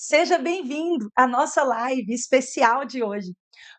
Seja bem-vindo à nossa live especial de hoje.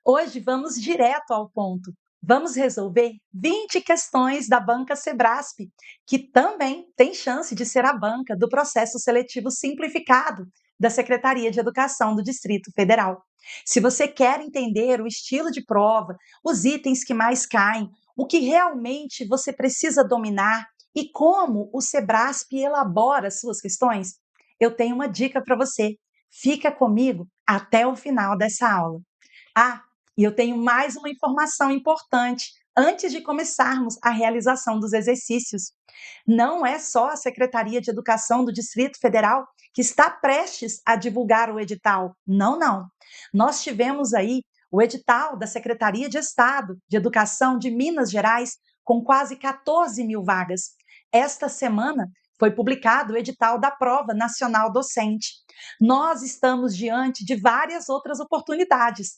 Hoje vamos direto ao ponto. Vamos resolver 20 questões da banca Sebrasp, que também tem chance de ser a banca do processo seletivo simplificado da Secretaria de Educação do Distrito Federal. Se você quer entender o estilo de prova, os itens que mais caem, o que realmente você precisa dominar e como o Sebrasp elabora suas questões, eu tenho uma dica para você. Fica comigo até o final dessa aula. Ah, e eu tenho mais uma informação importante antes de começarmos a realização dos exercícios. Não é só a Secretaria de Educação do Distrito Federal que está prestes a divulgar o edital. Não, não. Nós tivemos aí o edital da Secretaria de Estado de Educação de Minas Gerais com quase 14 mil vagas. Esta semana foi publicado o edital da Prova Nacional Docente. Nós estamos diante de várias outras oportunidades.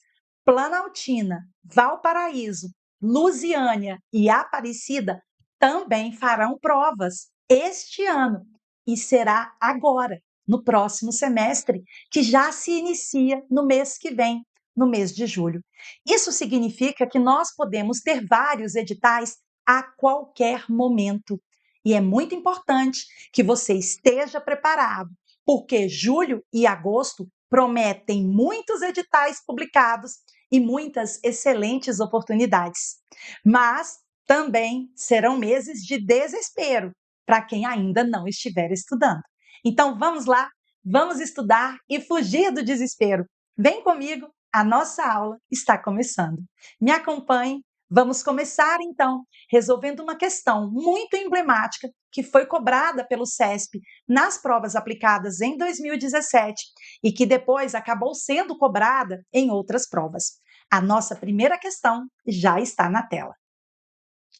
Planaltina, Valparaíso, Lusiânia e Aparecida também farão provas este ano e será agora, no próximo semestre, que já se inicia no mês que vem, no mês de julho. Isso significa que nós podemos ter vários editais a qualquer momento. E é muito importante que você esteja preparado, porque julho e agosto prometem muitos editais publicados e muitas excelentes oportunidades. Mas também serão meses de desespero para quem ainda não estiver estudando. Então vamos lá, vamos estudar e fugir do desespero. Vem comigo, a nossa aula está começando. Me acompanhe. Vamos começar então resolvendo uma questão muito emblemática que foi cobrada pelo CESP nas provas aplicadas em 2017 e que depois acabou sendo cobrada em outras provas. A nossa primeira questão já está na tela.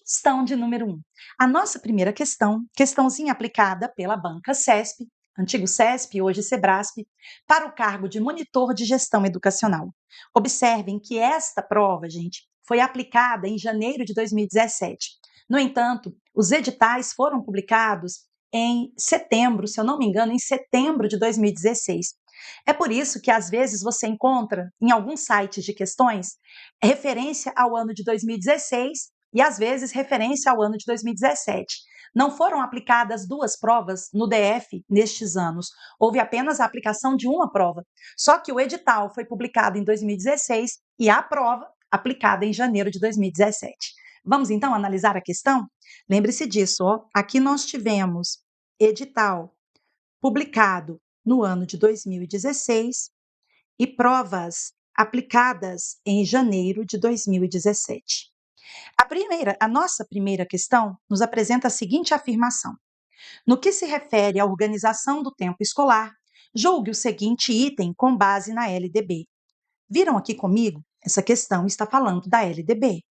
Questão de número 1. A nossa primeira questão, questãozinha aplicada pela banca CESP, antigo CESP, hoje Sebrasp, para o cargo de monitor de gestão educacional. Observem que esta prova, gente, foi aplicada em janeiro de 2017. No entanto, os editais foram publicados em setembro, se eu não me engano, em setembro de 2016. É por isso que às vezes você encontra em alguns sites de questões referência ao ano de 2016 e às vezes referência ao ano de 2017. Não foram aplicadas duas provas no DF nestes anos, houve apenas a aplicação de uma prova. Só que o edital foi publicado em 2016 e a prova aplicada em janeiro de 2017. Vamos então analisar a questão? Lembre-se disso, ó. Aqui nós tivemos edital publicado no ano de 2016 e provas aplicadas em janeiro de 2017. A nossa primeira questão nos apresenta a seguinte afirmação: no que se refere à organização do tempo escolar, julgue o seguinte item com base na LDB. Viram aqui comigo? Essa questão está falando da LDB.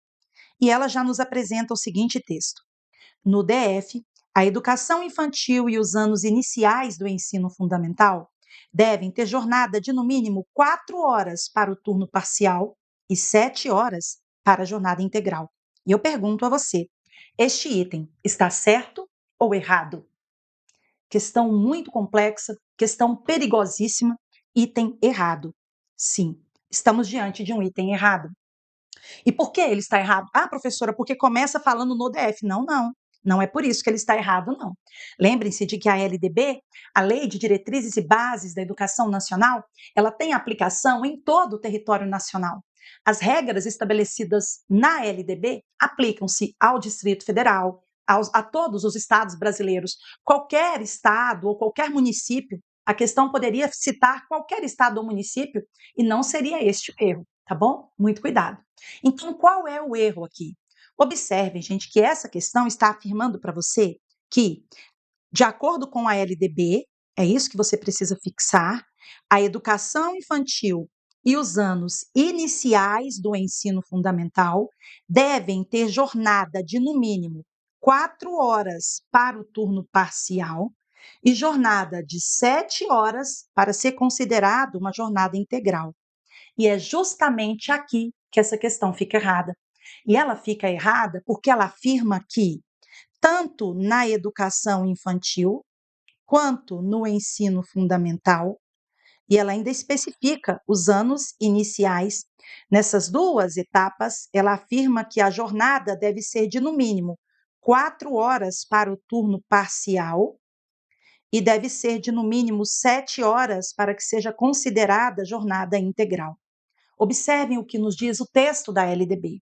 E ela já nos apresenta o seguinte texto: no DF, a educação infantil e os anos iniciais do ensino fundamental devem ter jornada de no mínimo 4 horas para o turno parcial e 7 horas para a jornada integral. E eu pergunto a você: este item está certo ou errado? Questão muito complexa, questão perigosíssima, item errado. Sim, estamos diante de um item errado. E por que ele está errado? Ah, professora, porque começa falando no DF. Não, não. Não é por isso que ele está errado, não. Lembrem-se de que a LDB, a Lei de Diretrizes e Bases da Educação Nacional, ela tem aplicação em todo o território nacional. As regras estabelecidas na LDB aplicam-se ao Distrito Federal, a todos os estados brasileiros. Qualquer estado ou qualquer município, a questão poderia citar qualquer estado ou município e não seria este o erro, tá bom? Muito cuidado. Então, qual é o erro aqui? Observem, gente, que essa questão está afirmando para você que, de acordo com a LDB, é isso que você precisa fixar, a educação infantil e os anos iniciais do ensino fundamental devem ter jornada de, no mínimo, 4 horas para o turno parcial e jornada de 7 horas para ser considerado uma jornada integral. E é justamente aqui que essa questão fica errada. E ela fica errada porque ela afirma que, tanto na educação infantil quanto no ensino fundamental, E ela ainda especifica os anos iniciais. Nessas duas etapas, ela afirma que a jornada deve ser de, no mínimo, 4 horas para o turno parcial e deve ser de, no mínimo, 7 horas para que seja considerada jornada integral. Observem o que nos diz o texto da LDB.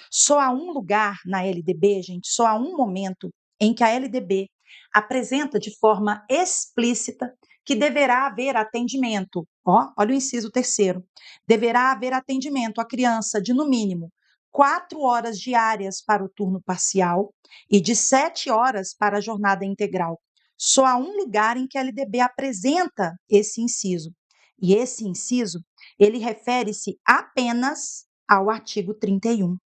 Só há um lugar na LDB, gente, só há um momento em que a LDB apresenta de forma explícita que deverá haver atendimento. Olha o inciso terceiro. Deverá haver atendimento à criança de, no mínimo, 4 horas diárias para o turno parcial e de 7 horas para a jornada integral. Só há um lugar em que a LDB apresenta esse inciso. E esse inciso, ele refere-se apenas ao artigo 31.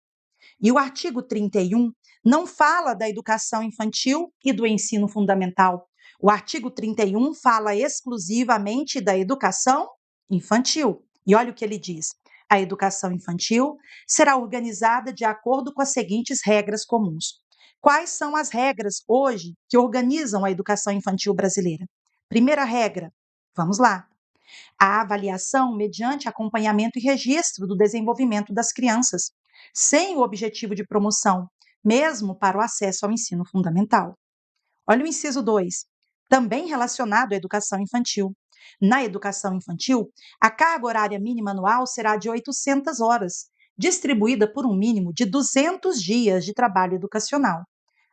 E o artigo 31 não fala da educação infantil e do ensino fundamental. O artigo 31 fala exclusivamente da educação infantil. E olha o que ele diz: a educação infantil será organizada de acordo com as seguintes regras comuns. Quais são as regras hoje que organizam a educação infantil brasileira? Primeira regra, vamos lá. A avaliação mediante acompanhamento e registro do desenvolvimento das crianças, sem o objetivo de promoção, mesmo para o acesso ao ensino fundamental. Olha o inciso 2, também relacionado à educação infantil. Na educação infantil, a carga horária mínima anual será de 800 horas, distribuída por um mínimo de 200 dias de trabalho educacional.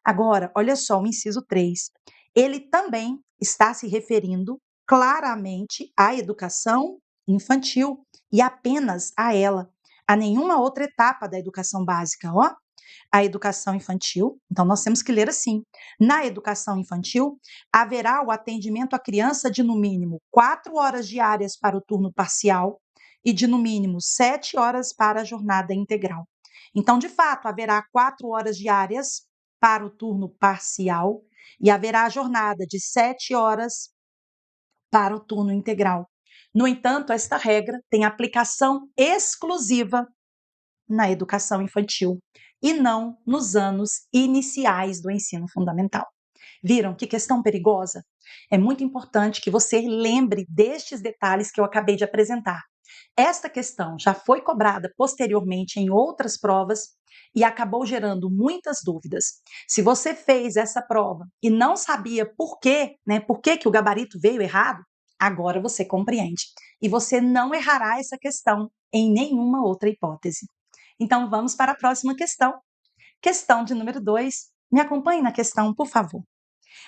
Agora, olha só o inciso 3. Ele também está se referindo claramente à educação infantil e apenas a ela, a nenhuma outra etapa da educação básica. A educação infantil, então nós temos que ler assim: na educação infantil, haverá o atendimento à criança de, no mínimo, 4 horas diárias para o turno parcial e de, no mínimo, 7 horas para a jornada integral. Então, de fato, haverá 4 horas diárias para o turno parcial e haverá a jornada de 7 horas para o turno integral. No entanto, esta regra tem aplicação exclusiva na educação infantil e não nos anos iniciais do ensino fundamental. Viram que questão perigosa? É muito importante que você lembre destes detalhes que eu acabei de apresentar. Esta questão já foi cobrada posteriormente em outras provas e acabou gerando muitas dúvidas. Se você fez essa prova e não sabia por quê, por que o gabarito veio errado, agora você compreende. E você não errará essa questão em nenhuma outra hipótese. Então vamos para a próxima questão. Questão de número 2. Me acompanhe na questão, por favor.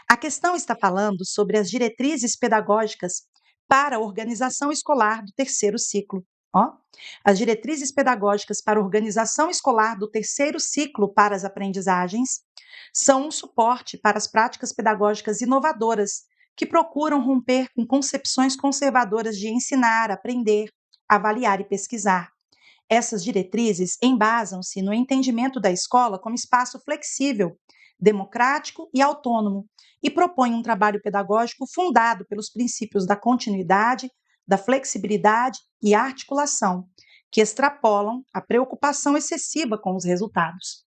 A questão está falando sobre as diretrizes pedagógicas para a organização escolar do terceiro ciclo. As diretrizes pedagógicas para a organização escolar do terceiro ciclo para as aprendizagens são um suporte para as práticas pedagógicas inovadoras que procuram romper com concepções conservadoras de ensinar, aprender, avaliar e pesquisar. Essas diretrizes embasam-se no entendimento da escola como espaço flexível, democrático e autônomo, e propõem um trabalho pedagógico fundado pelos princípios da continuidade, da flexibilidade e articulação, que extrapolam a preocupação excessiva com os resultados.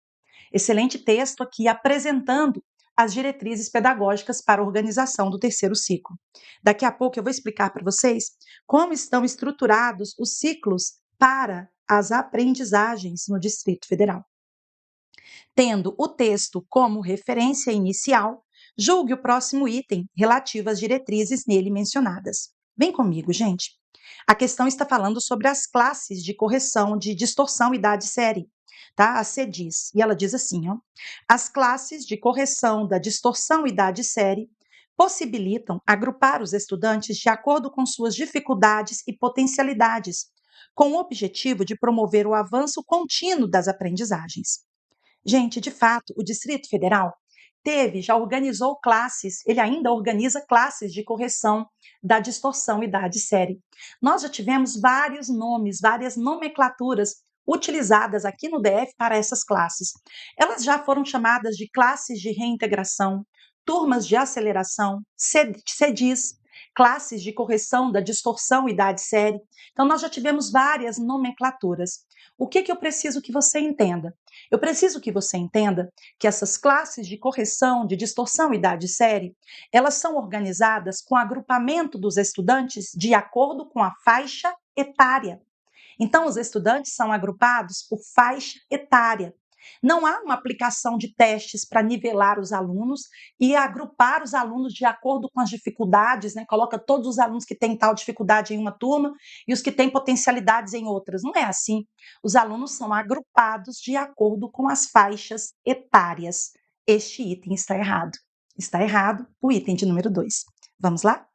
Excelente texto aqui apresentando as diretrizes pedagógicas para a organização do terceiro ciclo. Daqui a pouco eu vou explicar para vocês como estão estruturados os ciclos para as aprendizagens no Distrito Federal. Tendo o texto como referência inicial, julgue o próximo item relativo às diretrizes nele mencionadas. Vem comigo, gente. A questão está falando sobre as classes de correção de distorção idade-série, tá? A CDIS. E ela diz assim, as classes de correção da distorção idade-série possibilitam agrupar os estudantes de acordo com suas dificuldades e potencialidades, com o objetivo de promover o avanço contínuo das aprendizagens. Gente, de fato, o Distrito Federal já organizou classes, ele ainda organiza classes de correção da distorção idade-série. Nós já tivemos vários nomes, várias nomenclaturas utilizadas aqui no DF para essas classes. Elas já foram chamadas de classes de reintegração, turmas de aceleração, CDIS, classes de correção da distorção idade-série. Então, nós já tivemos várias nomenclaturas. O que eu preciso que você entenda? Eu preciso que você entenda que essas classes de correção de distorção idade-série, elas são organizadas com agrupamento dos estudantes de acordo com a faixa etária. Então, os estudantes são agrupados por faixa etária. Não há uma aplicação de testes para nivelar os alunos e agrupar os alunos de acordo com as dificuldades, né? Coloca todos os alunos que têm tal dificuldade em uma turma e os que têm potencialidades em outras. Não é assim. Os alunos são agrupados de acordo com as faixas etárias. Este item está errado. Está errado o item de número 2. Vamos lá?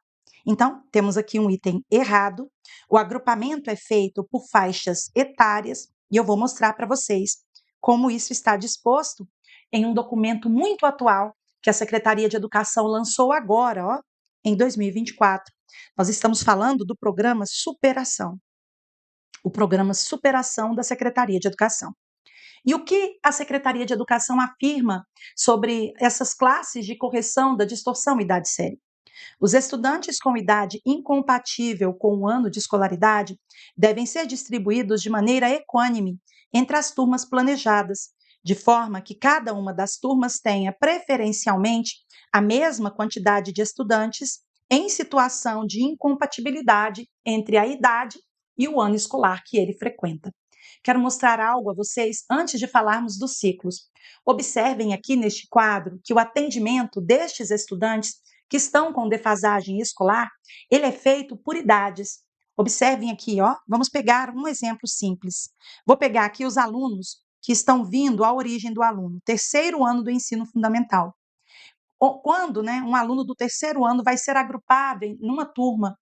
Então, temos aqui um item errado. O agrupamento é feito por faixas etárias e eu vou mostrar para vocês como isso está disposto em um documento muito atual que a Secretaria de Educação lançou agora, ó, em 2024. Nós estamos falando do programa Superação, o programa Superação da Secretaria de Educação. E o que a Secretaria de Educação afirma sobre essas classes de correção da distorção idade-série? Os estudantes com idade incompatível com o ano de escolaridade devem ser distribuídos de maneira equânime entre as turmas planejadas, de forma que cada uma das turmas tenha preferencialmente a mesma quantidade de estudantes em situação de incompatibilidade entre a idade e o ano escolar que ele frequenta. Quero mostrar algo a vocês antes de falarmos dos ciclos. Observem aqui neste quadro que o atendimento destes estudantes que estão com defasagem escolar, ele é feito por idades. Observem aqui, ó, vamos pegar um exemplo simples. Vou pegar aqui os alunos que estão vindo à origem do aluno, terceiro ano do ensino fundamental. Quando, né, um aluno do terceiro ano vai ser agrupado em uma turma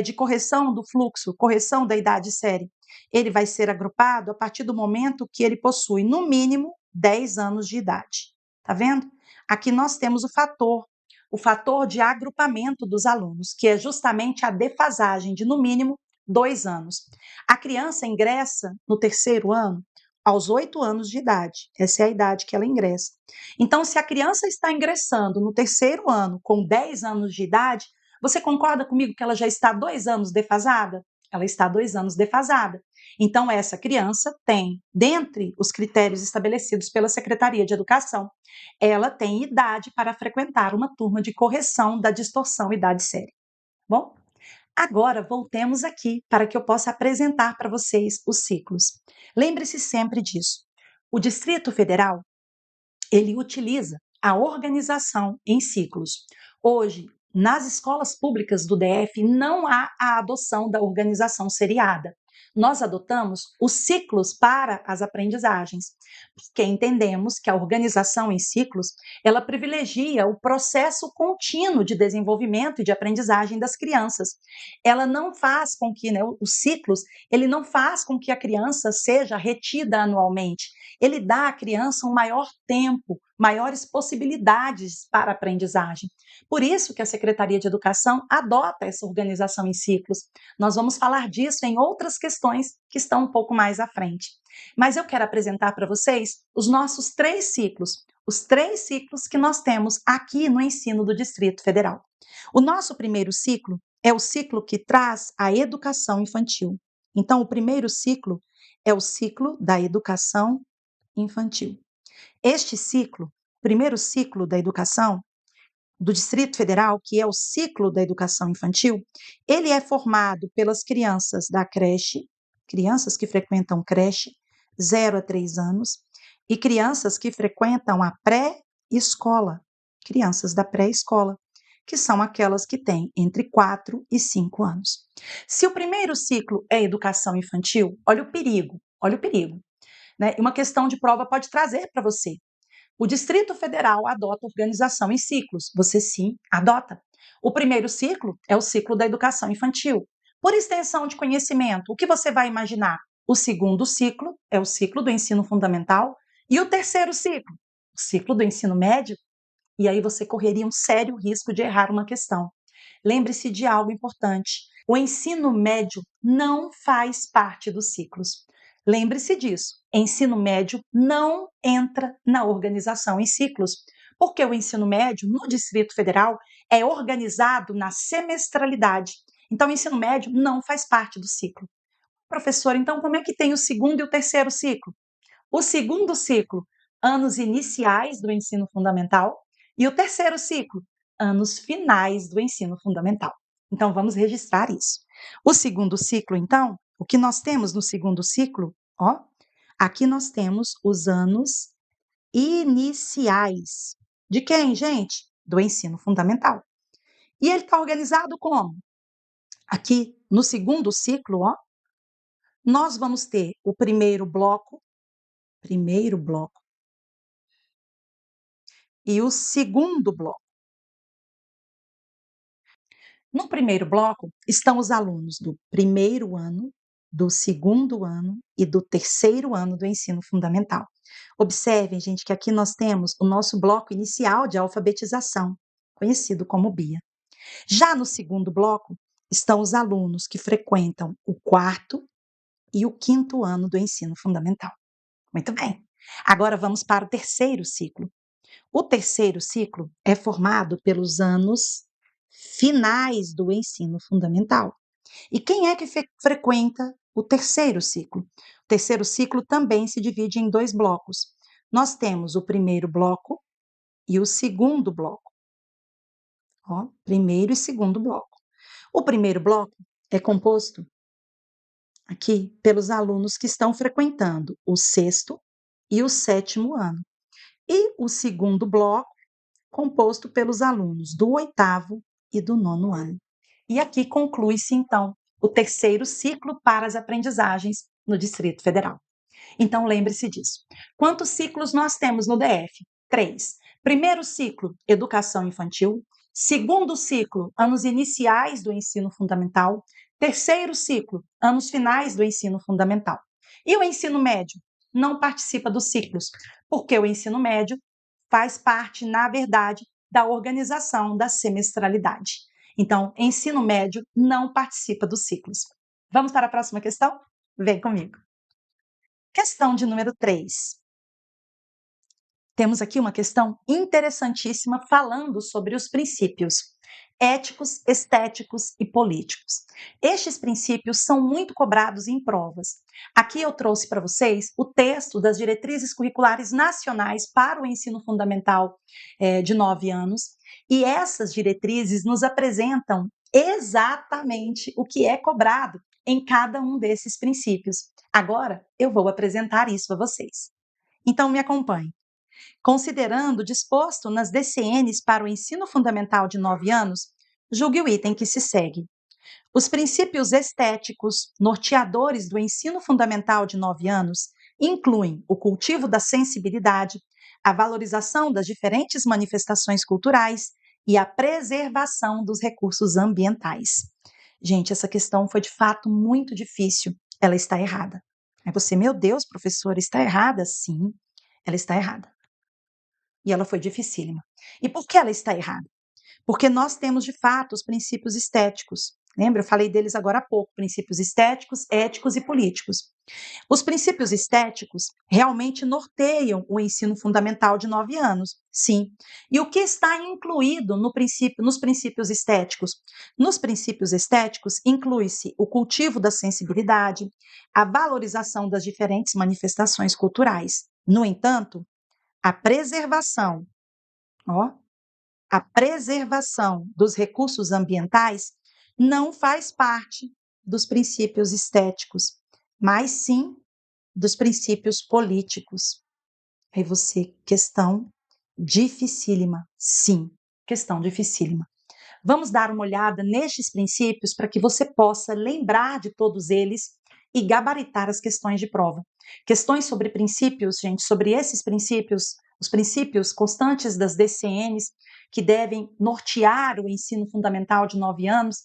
de correção do fluxo, correção da idade-série, ele vai ser agrupado a partir do momento que ele possui, no mínimo, 10 anos de idade. Tá vendo? Aqui nós temos o fator de agrupamento dos alunos, que é justamente a defasagem de, no mínimo, 2 anos. A criança ingressa no terceiro ano aos 8 anos de idade. Essa é a idade que ela ingressa. Então, se a criança está ingressando no terceiro ano com 10 anos de idade, você concorda comigo que ela já está 2 anos defasada? Ela está 2 anos defasada. Então, essa criança tem, dentre os critérios estabelecidos pela Secretaria de Educação, ela tem idade para frequentar uma turma de correção da distorção idade-série. Bom, agora voltemos aqui para que eu possa apresentar para vocês os ciclos. Lembre-se sempre disso. O Distrito Federal, ele utiliza a organização em ciclos. Hoje, nas escolas públicas do DF, não há a adoção da organização seriada. Nós adotamos os ciclos para as aprendizagens, porque entendemos que a organização em ciclos, ela privilegia o processo contínuo de desenvolvimento e de aprendizagem das crianças. Ela não faz com que, né, os ciclos, ele não faz com que a criança seja retida anualmente. Ele dá à criança um maior tempo, maiores possibilidades para a aprendizagem. Por isso que a Secretaria de Educação adota essa organização em ciclos. Nós vamos falar disso em outras questões que estão um pouco mais à frente. Mas eu quero apresentar para vocês os nossos 3 ciclos, os 3 ciclos que nós temos aqui no ensino do Distrito Federal. O nosso primeiro ciclo é o ciclo que traz a educação infantil. Então, o primeiro ciclo é o ciclo da educação infantil. Este ciclo, primeiro ciclo da educação do Distrito Federal, que é o ciclo da educação infantil, ele é formado pelas crianças da creche, crianças que frequentam creche, 0 a 3 anos, e crianças que frequentam a pré-escola, crianças da pré-escola, que são aquelas que têm entre 4 e 5 anos. Se o primeiro ciclo é educação infantil, olha o perigo, né? Uma questão de prova pode trazer para você. O Distrito Federal adota organização em ciclos. Você sim adota. O primeiro ciclo é o ciclo da educação infantil. Por extensão de conhecimento, o que você vai imaginar? O segundo ciclo é o ciclo do ensino fundamental. E o terceiro ciclo? O ciclo do ensino médio. E aí você correria um sério risco de errar uma questão. Lembre-se de algo importante. O ensino médio não faz parte dos ciclos. Lembre-se disso. Ensino médio não entra na organização em ciclos, Porque o ensino médio, no Distrito Federal, é organizado na semestralidade. Então, o ensino médio não faz parte do ciclo. Professor, então como é que tem o segundo e o terceiro ciclo? O segundo ciclo, anos iniciais do ensino fundamental, e o terceiro ciclo, anos finais do ensino fundamental. Então, vamos registrar isso. O segundo ciclo, então, o que nós temos no segundo ciclo? Ó, aqui nós temos os anos iniciais. De quem, gente? Do ensino fundamental. E ele está organizado como? Aqui, no segundo ciclo, ó, nós vamos ter o primeiro bloco, e o segundo bloco. No primeiro bloco estão os alunos do primeiro ano, do segundo ano e do terceiro ano do ensino fundamental. Observem, gente, que aqui nós temos o nosso bloco inicial de alfabetização, conhecido como BIA. Já no segundo bloco estão os alunos que frequentam o quarto e o quinto ano do ensino fundamental. Muito bem. Agora vamos para o terceiro ciclo. O terceiro ciclo é formado pelos anos finais do ensino fundamental. E quem é que frequenta o terceiro ciclo? O terceiro ciclo também se divide em dois blocos. Nós temos o primeiro bloco e o segundo bloco. Ó, primeiro e segundo bloco. O primeiro bloco é composto aqui pelos alunos que estão frequentando o sexto e o sétimo ano. E o segundo bloco, composto pelos alunos do oitavo e do nono ano. E aqui conclui-se, então, o terceiro ciclo para as aprendizagens no Distrito Federal. Então, lembre-se disso. Quantos ciclos nós temos no DF? 3. Primeiro ciclo, educação infantil. Segundo ciclo, anos iniciais do ensino fundamental. Terceiro ciclo, anos finais do ensino fundamental. E o ensino médio não participa dos ciclos, porque o ensino médio faz parte, na verdade, da organização da semestralidade. Então, ensino médio não participa dos ciclos. Vamos para a próxima questão? Vem comigo. Questão de número 3. Temos aqui uma questão interessantíssima falando sobre os princípios éticos, estéticos e políticos. Estes princípios são muito cobrados em provas. Aqui eu trouxe para vocês o texto das diretrizes curriculares nacionais para o ensino fundamental de 9 anos, e essas diretrizes nos apresentam exatamente o que é cobrado em cada um desses princípios. Agora eu vou apresentar isso a vocês. Então me acompanhe. Considerando o disposto nas DCNs para o ensino fundamental de 9 anos, julgue o item que se segue. Os princípios estéticos norteadores do ensino fundamental de 9 anos incluem o cultivo da sensibilidade, a valorização das diferentes manifestações culturais e a preservação dos recursos ambientais. Gente, essa questão foi de fato muito difícil. Ela está errada. Aí você, meu Deus, professora, está errada? Sim, ela está errada. E ela foi dificílima. E por que ela está errada? Porque nós temos, de fato, os princípios estéticos. Lembra? Eu falei deles agora há pouco: princípios estéticos, éticos e políticos. Os princípios estéticos realmente norteiam o ensino fundamental de 9 anos, sim. E o que está incluído nos princípios estéticos? Nos princípios estéticos inclui-se o cultivo da sensibilidade, a valorização das diferentes manifestações culturais. No entanto, a preservação, ó, a preservação dos recursos ambientais não faz parte dos princípios estéticos, mas sim dos princípios políticos. Aí você, questão dificílima. Sim, questão dificílima. Vamos dar uma olhada nestes princípios para que você possa lembrar de todos eles e gabaritar as questões de prova. Questões sobre princípios, gente, sobre esses princípios, os princípios constantes das DCNs, que devem nortear o ensino fundamental de 9 anos,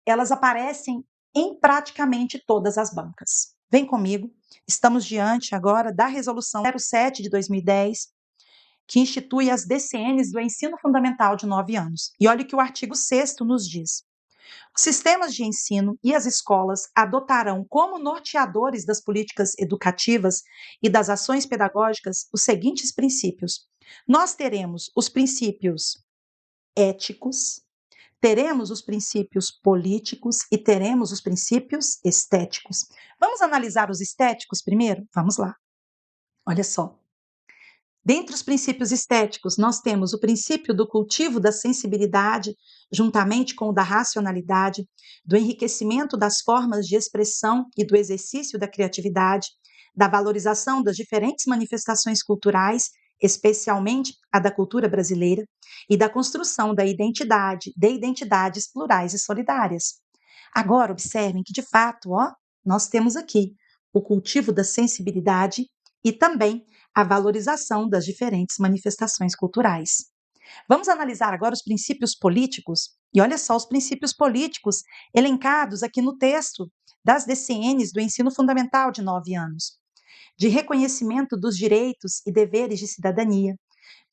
elas aparecem em praticamente todas as bancas. Vem comigo, estamos diante agora da Resolução 07 de 2010, que institui as DCNs do ensino fundamental de 9 anos. E olha o que o artigo 6º nos diz. Os sistemas de ensino e as escolas adotarão como norteadores das políticas educativas e das ações pedagógicas os seguintes princípios: Nós teremos os princípios éticos, teremos os princípios políticos e teremos os princípios estéticos. Vamos analisar os estéticos primeiro? Vamos lá. Olha só. Dentre os princípios estéticos, nós temos o princípio do cultivo da sensibilidade, juntamente com o da racionalidade, do enriquecimento das formas de expressão e do exercício da criatividade, da valorização das diferentes manifestações culturais, especialmente a da cultura brasileira, e da construção da identidade, de identidades plurais e solidárias. Agora, observem que, de fato, nós temos aqui o cultivo da sensibilidade e também a valorização das diferentes manifestações culturais. Vamos analisar agora os princípios políticos, e olha só os princípios políticos elencados aqui no texto das DCNs do ensino fundamental de 9 anos: de reconhecimento dos direitos e deveres de cidadania,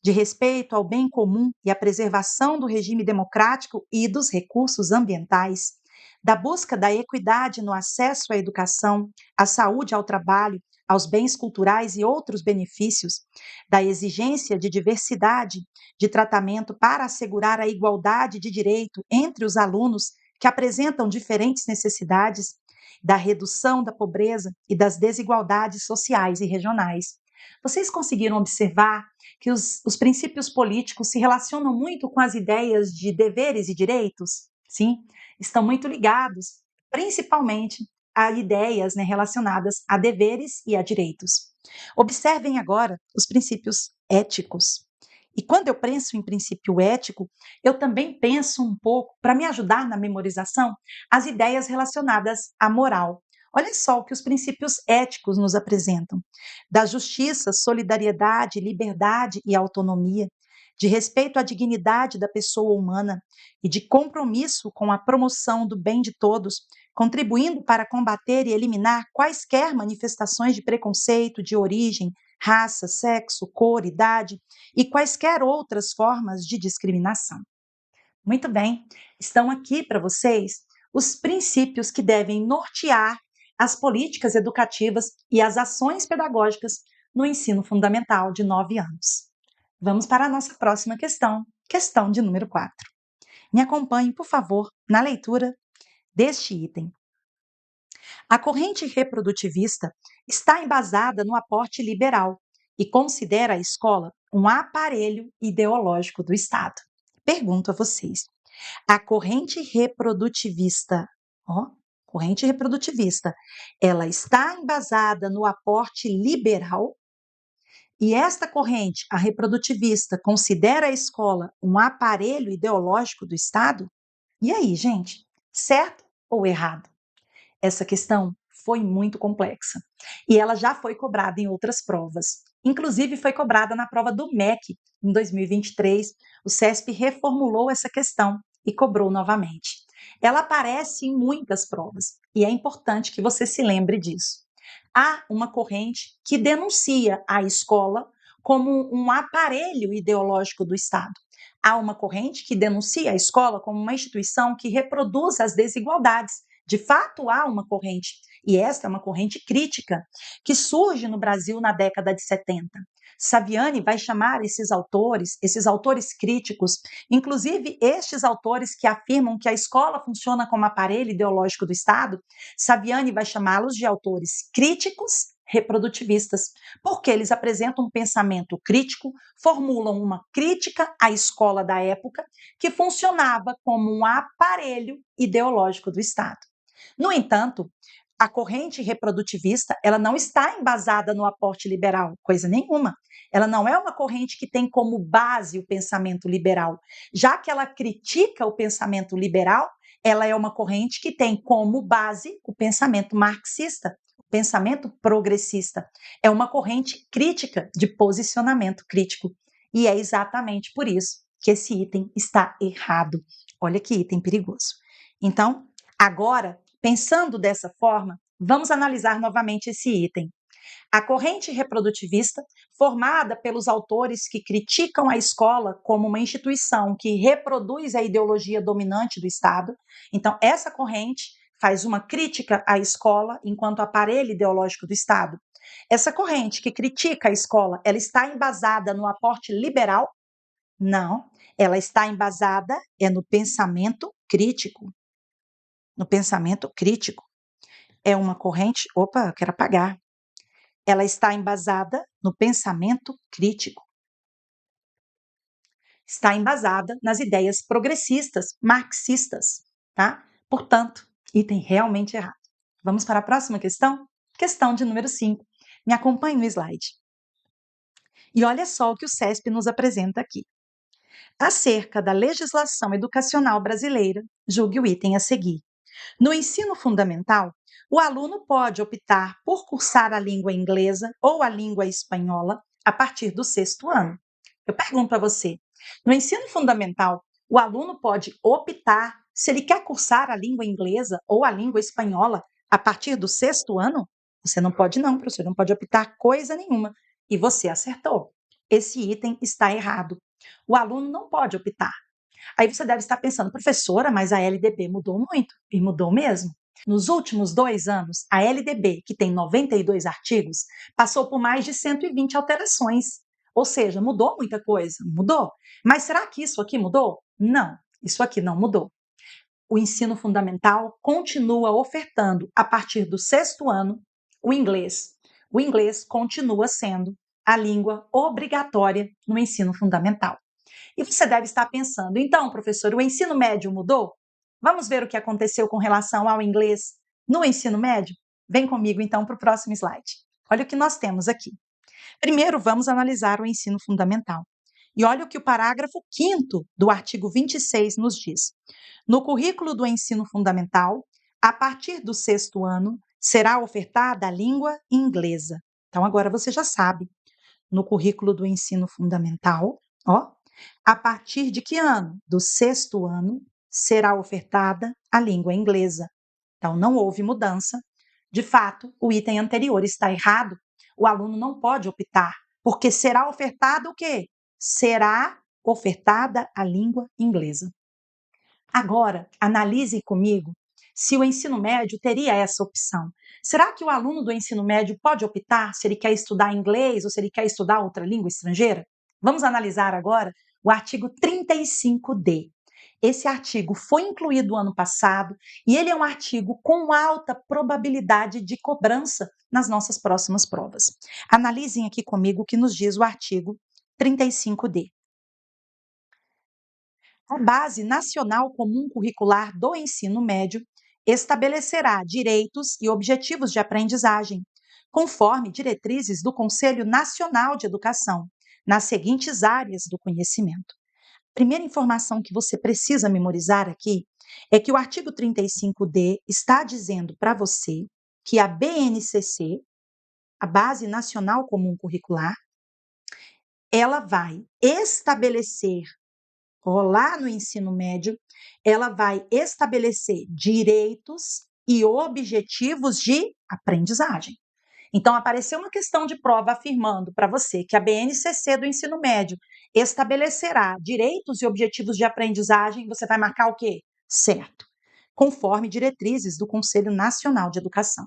de respeito ao bem comum e à preservação do regime democrático e dos recursos ambientais, da busca da equidade no acesso à educação, à saúde, ao trabalho, aos bens culturais e outros benefícios, da exigência de diversidade de tratamento para assegurar a igualdade de direito entre os alunos que apresentam diferentes necessidades, da redução da pobreza e das desigualdades sociais e regionais. Vocês conseguiram observar que os princípios políticos se relacionam muito com as ideias de deveres e direitos? Sim, estão muito ligados, principalmente a ideias, né, relacionadas a deveres e a direitos. Observem agora os princípios éticos. E quando eu penso em princípio ético, eu também penso um pouco, para me ajudar na memorização, as ideias relacionadas à moral. Olha só o que os princípios éticos nos apresentam: da justiça, solidariedade, liberdade e autonomia, de respeito à dignidade da pessoa humana e de compromisso com a promoção do bem de todos, contribuindo para combater e eliminar quaisquer manifestações de preconceito de origem, raça, sexo, cor, idade e quaisquer outras formas de discriminação. Muito bem, estão aqui para vocês os princípios que devem nortear as políticas educativas e as ações pedagógicas no ensino fundamental de 9 anos. Vamos para a nossa próxima questão, questão de número 4. Me acompanhe, por favor, na leitura deste item. A corrente reprodutivista está embasada no aporte liberal e considera a escola um aparelho ideológico do Estado. Pergunto a vocês: a corrente reprodutivista, corrente reprodutivista, ela está embasada no aporte liberal? E esta corrente, a reprodutivista, considera a escola um aparelho ideológico do Estado? E aí, gente, certo ou errado? Essa questão foi muito complexa e ela já foi cobrada em outras provas. Inclusive, foi cobrada na prova do MEC em 2023. O CESP reformulou essa questão e cobrou novamente. Ela aparece em muitas provas e é importante que você se lembre disso. Há uma corrente que denuncia a escola como um aparelho ideológico do Estado. Há uma corrente que denuncia a escola como uma instituição que reproduz as desigualdades. De fato, há uma corrente, e esta é uma corrente crítica, que surge no Brasil na década de 70. Saviani vai chamar esses autores críticos, inclusive estes autores que afirmam que a escola funciona como aparelho ideológico do Estado, Saviani vai chamá-los de autores críticos reprodutivistas, porque eles apresentam um pensamento crítico, formulam uma crítica à escola da época, que funcionava como um aparelho ideológico do Estado. No entanto, a corrente reprodutivista, ela não está embasada no aporte liberal, coisa nenhuma. Ela não é uma corrente que tem como base o pensamento liberal. Já que ela critica o pensamento liberal, ela é uma corrente que tem como base o pensamento marxista, o pensamento progressista. É uma corrente crítica, de posicionamento crítico. E é exatamente por isso que esse item está errado. Olha que item perigoso. Então, agora, pensando dessa forma, vamos analisar novamente esse item. A corrente reprodutivista, formada pelos autores que criticam a escola como uma instituição que reproduz a ideologia dominante do Estado, então essa corrente faz uma crítica à escola enquanto aparelho ideológico do Estado. Essa corrente que critica a escola, ela está embasada no aporte liberal? Não, ela está embasada no pensamento crítico. No pensamento crítico. É uma corrente, opa, eu quero apagar. Ela está embasada no pensamento crítico. Está embasada nas ideias progressistas, marxistas, tá? Portanto, item realmente errado. Vamos para a próxima questão? Questão de número 5. Me acompanhe no slide. E olha só o que o CESP nos apresenta aqui. Acerca da legislação educacional brasileira, julgue o item a seguir. No ensino fundamental, o aluno pode optar por cursar a língua inglesa ou a língua espanhola a partir do sexto ano. Eu pergunto a você, no ensino fundamental, o aluno pode optar se ele quer cursar a língua inglesa ou a língua espanhola a partir do sexto ano? Você não pode não, professor, não pode optar coisa nenhuma. E você acertou. Esse item está errado. O aluno não pode optar. Aí você deve estar pensando, professora, mas a LDB mudou muito, e mudou mesmo. Nos últimos 2 anos, a LDB, que tem 92 artigos, passou por mais de 120 alterações. Ou seja, mudou muita coisa? Mudou. Mas será que isso aqui mudou? Não, isso aqui não mudou. O ensino fundamental continua ofertando, a partir do sexto ano, o inglês. O inglês continua sendo a língua obrigatória no ensino fundamental. E você deve estar pensando, então, professor, o ensino médio mudou? Vamos ver o que aconteceu com relação ao inglês no ensino médio? Vem comigo, então, para o próximo slide. Olha o que nós temos aqui. Primeiro, vamos analisar o ensino fundamental. E olha o que o parágrafo 5º do artigo 26 nos diz. No currículo do ensino fundamental, a partir do sexto ano, será ofertada a língua inglesa. Então, agora você já sabe. No currículo do ensino fundamental, ó, a partir de que ano? Do sexto ano, será ofertada a língua inglesa. Então, não houve mudança. De fato, o item anterior está errado. O aluno não pode optar, porque será ofertado o quê? Será ofertada a língua inglesa. Agora, analise comigo se o ensino médio teria essa opção. Será que o aluno do ensino médio pode optar se ele quer estudar inglês ou se ele quer estudar outra língua estrangeira? Vamos analisar agora o artigo 35D. Esse artigo foi incluído ano passado e ele é um artigo com alta probabilidade de cobrança nas nossas próximas provas. Analisem aqui comigo o que nos diz o artigo 35D. A Base Nacional Comum Curricular do Ensino Médio estabelecerá direitos e objetivos de aprendizagem, conforme diretrizes do Conselho Nacional de Educação, nas seguintes áreas do conhecimento. A primeira informação que você precisa memorizar aqui é que o artigo 35D está dizendo para você que a BNCC, a Base Nacional Comum Curricular, ela vai estabelecer lá no ensino médio, ela vai estabelecer direitos e objetivos de aprendizagem. Então, apareceu uma questão de prova afirmando para você que a BNCC do ensino médio estabelecerá direitos e objetivos de aprendizagem, você vai marcar o quê? Certo. Conforme diretrizes do Conselho Nacional de Educação.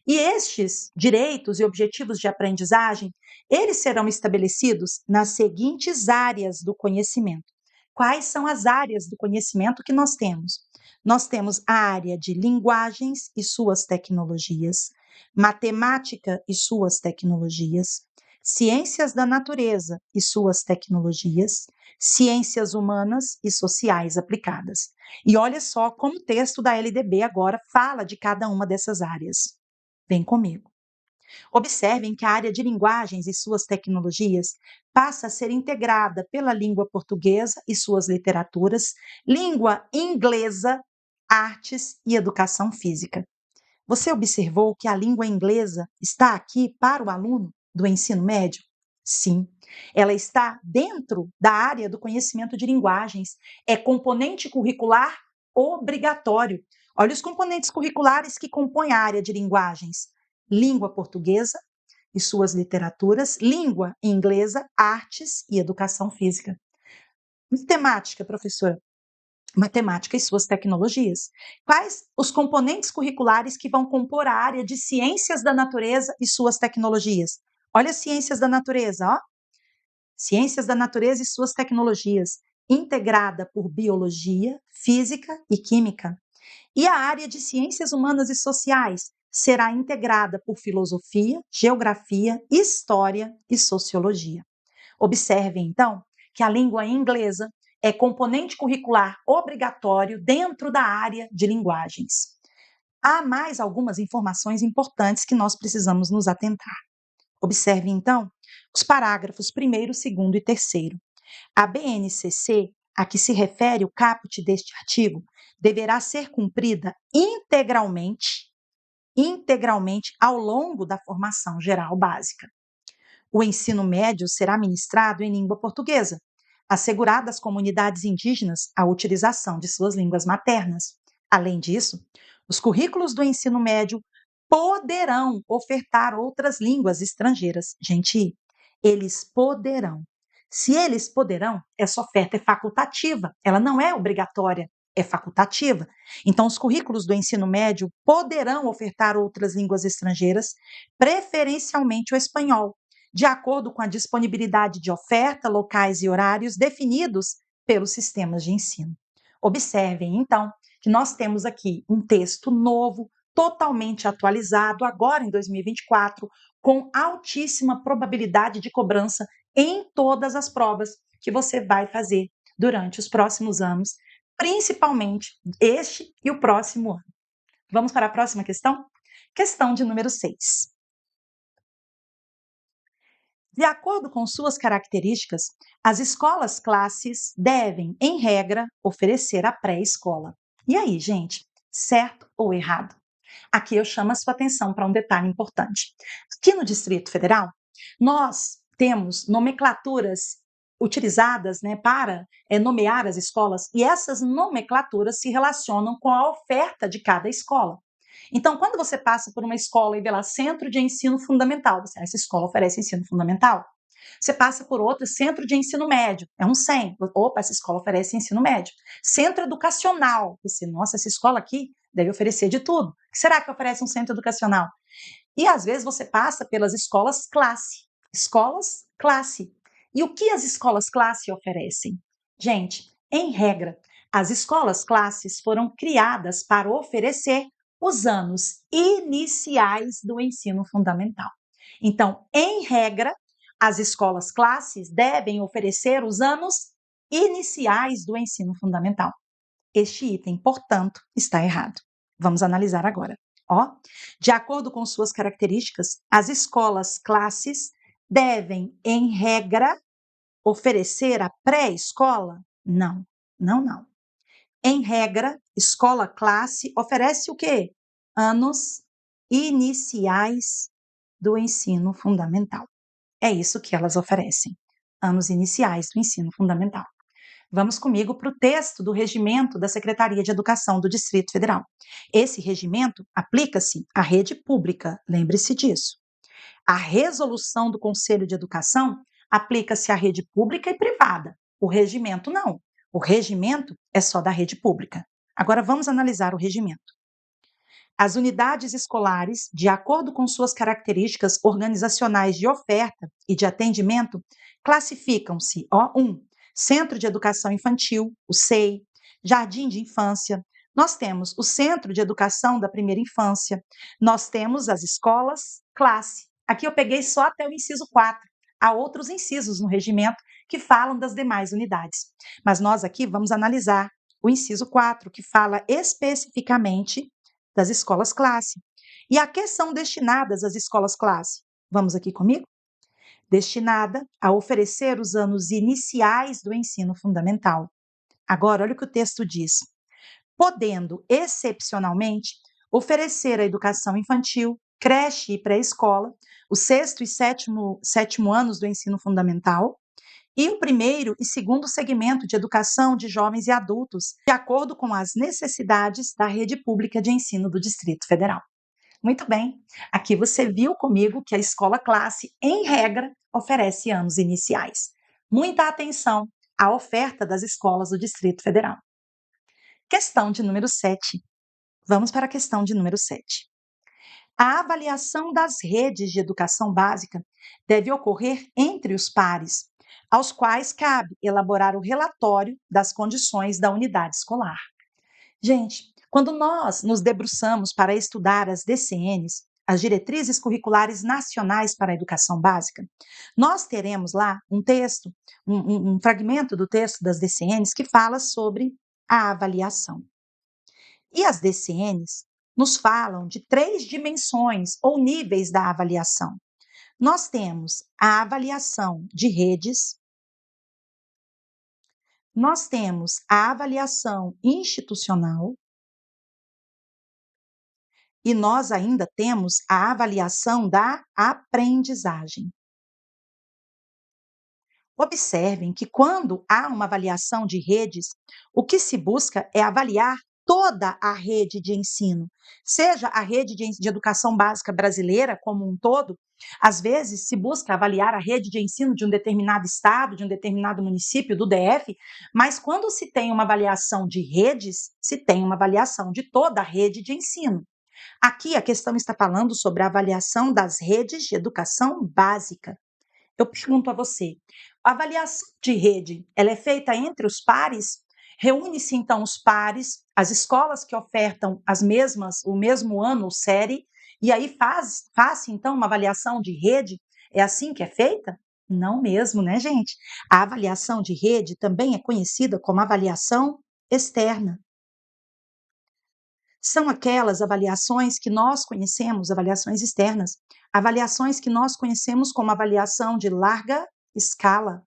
E estes direitos e objetivos de aprendizagem, eles serão estabelecidos nas seguintes áreas do conhecimento. Quais são as áreas do conhecimento que nós temos? Nós temos a área de linguagens e suas tecnologias, matemática e suas tecnologias, ciências da natureza e suas tecnologias, ciências humanas e sociais aplicadas. E olha só como o texto da LDB agora fala de cada uma dessas áreas. Vem comigo. Observem que a área de linguagens e suas tecnologias passa a ser integrada pela língua portuguesa e suas literaturas, língua inglesa, artes e educação física. Você observou que a língua inglesa está aqui para o aluno do ensino médio? Sim, ela está dentro da área do conhecimento de linguagens. É componente curricular obrigatório. Olha os componentes curriculares que compõem a área de linguagens: língua portuguesa e suas literaturas, língua inglesa, artes e educação física. Matemática, professora. Matemática e suas tecnologias. Quais os componentes curriculares que vão compor a área de ciências da natureza e suas tecnologias? Olha as ciências da natureza, ó. Ciências da natureza e suas tecnologias, integrada por biologia, física e química. E a área de ciências humanas e sociais será integrada por filosofia, geografia, história e sociologia. Observe, então, que a língua inglesa é componente curricular obrigatório dentro da área de linguagens. Há mais algumas informações importantes que nós precisamos nos atentar. Observe, então, os parágrafos 1º, 2º e 3º. A BNCC, a que se refere o caput deste artigo, deverá ser cumprida integralmente ao longo da formação geral básica. O ensino médio será ministrado em língua portuguesa, assegurada às comunidades indígenas a utilização de suas línguas maternas. Além disso, os currículos do ensino médio poderão ofertar outras línguas estrangeiras. Gente, eles poderão. Se eles poderão, essa oferta é facultativa, ela não é obrigatória, é facultativa. Então, os currículos do ensino médio poderão ofertar outras línguas estrangeiras, preferencialmente o espanhol, de acordo com a disponibilidade de oferta, locais e horários definidos pelos sistemas de ensino. Observem, então, que nós temos aqui um texto novo, totalmente atualizado, agora em 2024, com altíssima probabilidade de cobrança em todas as provas que você vai fazer durante os próximos anos, principalmente este e o próximo ano. Vamos para a próxima questão? Questão de número 6. De acordo com suas características, as escolas classes devem, em regra, oferecer a pré-escola. E aí, gente, certo ou errado? Aqui eu chamo a sua atenção para um detalhe importante. Aqui no Distrito Federal, nós temos nomenclaturas utilizadas, né, para nomear as escolas, e essas nomenclaturas se relacionam com a oferta de cada escola. Então, quando você passa por uma escola e vê lá Centro de Ensino Fundamental, essa escola oferece ensino fundamental. Você passa por outra, Centro de Ensino Médio, é um CEM. Opa, essa escola oferece ensino médio. Centro Educacional, você, nossa, essa escola aqui deve oferecer de tudo. O que será que oferece um centro educacional? E às vezes você passa pelas escolas classe. Escolas classe. E o que as escolas classe oferecem? Gente, em regra, as escolas classes foram criadas para oferecer os anos iniciais do ensino fundamental. Então, em regra, as escolas classes devem oferecer os anos iniciais do ensino fundamental. Este item, portanto, está errado. Vamos analisar agora. Ó, de acordo com suas características, as escolas classes devem, em regra, oferecer a pré-escola? Não, não, não. Em regra, escola classe oferece o quê? Anos iniciais do ensino fundamental. É isso que elas oferecem, anos iniciais do ensino fundamental. Vamos comigo para o texto do regimento da Secretaria de Educação do Distrito Federal. Esse regimento aplica-se à rede pública, lembre-se disso. A resolução do Conselho de Educação aplica-se à rede pública e privada. O regimento não. O regimento é só da rede pública. Agora vamos analisar o regimento. As unidades escolares, de acordo com suas características organizacionais de oferta e de atendimento, classificam-se: 1. Centro de Educação Infantil, o SEI, Jardim de Infância. Nós temos o Centro de Educação da Primeira Infância. Nós temos as escolas classe. Aqui eu peguei só até o inciso 4. Há outros incisos no regimento que falam das demais unidades. Mas nós aqui vamos analisar o inciso 4, que fala especificamente das escolas classe. E a que são destinadas as escolas classe? Vamos aqui comigo? Destinada a oferecer os anos iniciais do ensino fundamental. Agora, olha o que o texto diz. Podendo, excepcionalmente, oferecer a educação infantil, creche e pré-escola, o sexto e sétimo anos do ensino fundamental, e o primeiro e segundo segmento de educação de jovens e adultos, de acordo com as necessidades da rede pública de ensino do Distrito Federal. Muito bem, aqui você viu comigo que a escola classe, em regra, oferece anos iniciais. Muita atenção à oferta das escolas do Distrito Federal. Questão de número 7. Vamos para a questão de número 7. A avaliação das redes de educação básica deve ocorrer entre os pares, aos quais cabe elaborar o relatório das condições da unidade escolar. Gente, quando nós nos debruçamos para estudar as DCNs, as Diretrizes Curriculares Nacionais para a Educação Básica, nós teremos lá um texto, um fragmento do texto das DCNs que fala sobre a avaliação. E as DCNs nos falam de três dimensões ou níveis da avaliação. Nós temos a avaliação de redes, nós temos a avaliação institucional e nós ainda temos a avaliação da aprendizagem. Observem que quando há uma avaliação de redes, o que se busca é avaliar toda a rede de ensino, seja a rede de educação básica brasileira como um todo. Às vezes se busca avaliar a rede de ensino de um determinado estado, de um determinado município, do DF, mas quando se tem uma avaliação de redes, se tem uma avaliação de toda a rede de ensino. Aqui a questão está falando sobre a avaliação das redes de educação básica. Eu pergunto a você, a avaliação de rede, ela é feita entre os pares? Reúne-se então os pares, as escolas que ofertam as mesmas, o mesmo ano ou série, e aí faz então uma avaliação de rede? É assim que é feita? Não mesmo, né, gente? A avaliação de rede também é conhecida como avaliação externa. São aquelas avaliações que nós conhecemos, avaliações externas, avaliações que nós conhecemos como avaliação de larga escala.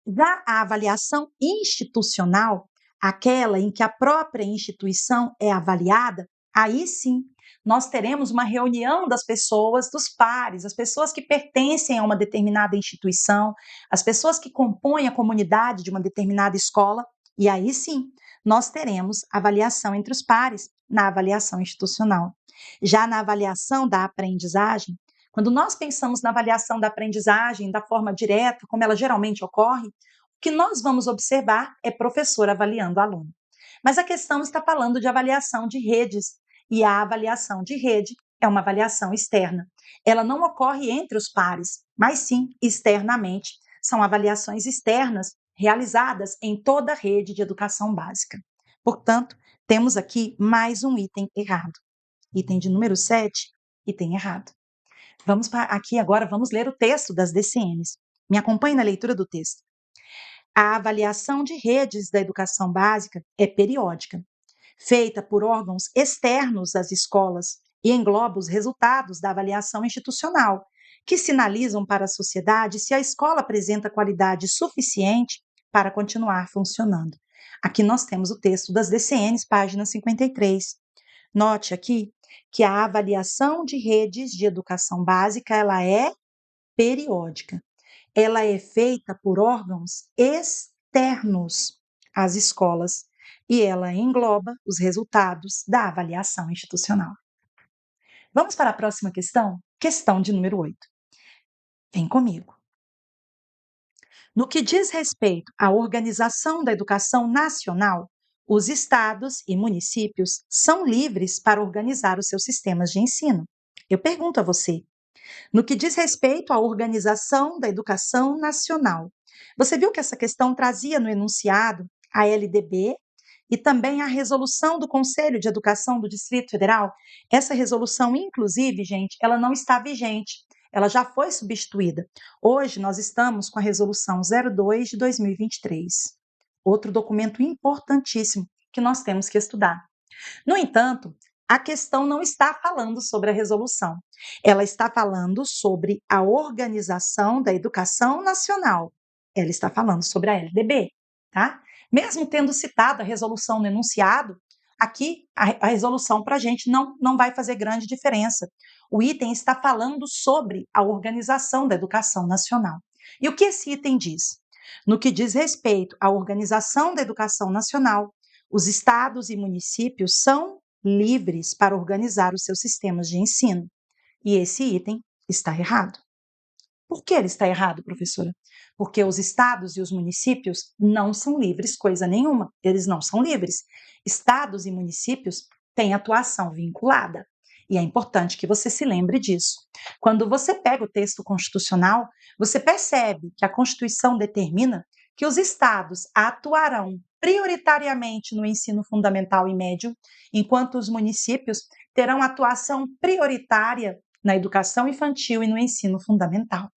Já a avaliação institucional, aquela em que a própria instituição é avaliada, aí sim nós teremos uma reunião das pessoas, dos pares, as pessoas que pertencem a uma determinada instituição, as pessoas que compõem a comunidade de uma determinada escola, e aí sim nós teremos avaliação entre os pares na avaliação institucional. Já na avaliação da aprendizagem, quando nós pensamos na avaliação da aprendizagem da forma direta, como ela geralmente ocorre, o que nós vamos observar é professor avaliando aluno. Mas a questão está falando de avaliação de redes, e a avaliação de rede é uma avaliação externa. Ela não ocorre entre os pares, mas sim externamente. São avaliações externas realizadas em toda a rede de educação básica. Portanto, temos aqui mais um item errado. Item de número 7, item errado. Vamos aqui agora, vamos ler o texto das DCNs. Me acompanhe na leitura do texto. A avaliação de redes da educação básica é periódica, feita por órgãos externos às escolas e engloba os resultados da avaliação institucional, que sinalizam para a sociedade se a escola apresenta qualidade suficiente para continuar funcionando. Aqui nós temos o texto das DCNs, página 53. Note aqui que a avaliação de redes de educação básica, ela é periódica. Ela é feita por órgãos externos às escolas e ela engloba os resultados da avaliação institucional. Vamos para a próxima questão? Questão de número 8. Vem comigo. No que diz respeito à organização da educação nacional, os estados e municípios são livres para organizar os seus sistemas de ensino. Eu pergunto a você, no que diz respeito à organização da educação nacional, você viu que essa questão trazia no enunciado a LDB e também a resolução do Conselho de Educação do Distrito Federal? Essa resolução, inclusive, gente, ela não está vigente, ela já foi substituída. Hoje nós estamos com a resolução 02 de 2023, outro documento importantíssimo que nós temos que estudar. No entanto, a questão não está falando sobre a resolução, ela está falando sobre a organização da educação nacional. Ela está falando sobre a LDB, tá? Mesmo tendo citado a resolução no enunciado, aqui a resolução para a gente não vai fazer grande diferença. O item está falando sobre a organização da educação nacional. E o que esse item diz? No que diz respeito à organização da educação nacional, os estados e municípios são livres para organizar os seus sistemas de ensino. E esse item está errado. Por que ele está errado, professora? Porque os estados e os municípios não são livres coisa nenhuma, eles não são livres. Estados e municípios têm atuação vinculada. E é importante que você se lembre disso. Quando você pega o texto constitucional, você percebe que a Constituição determina que os estados atuarão prioritariamente no ensino fundamental e médio, enquanto os municípios terão atuação prioritária na educação infantil e no ensino fundamental.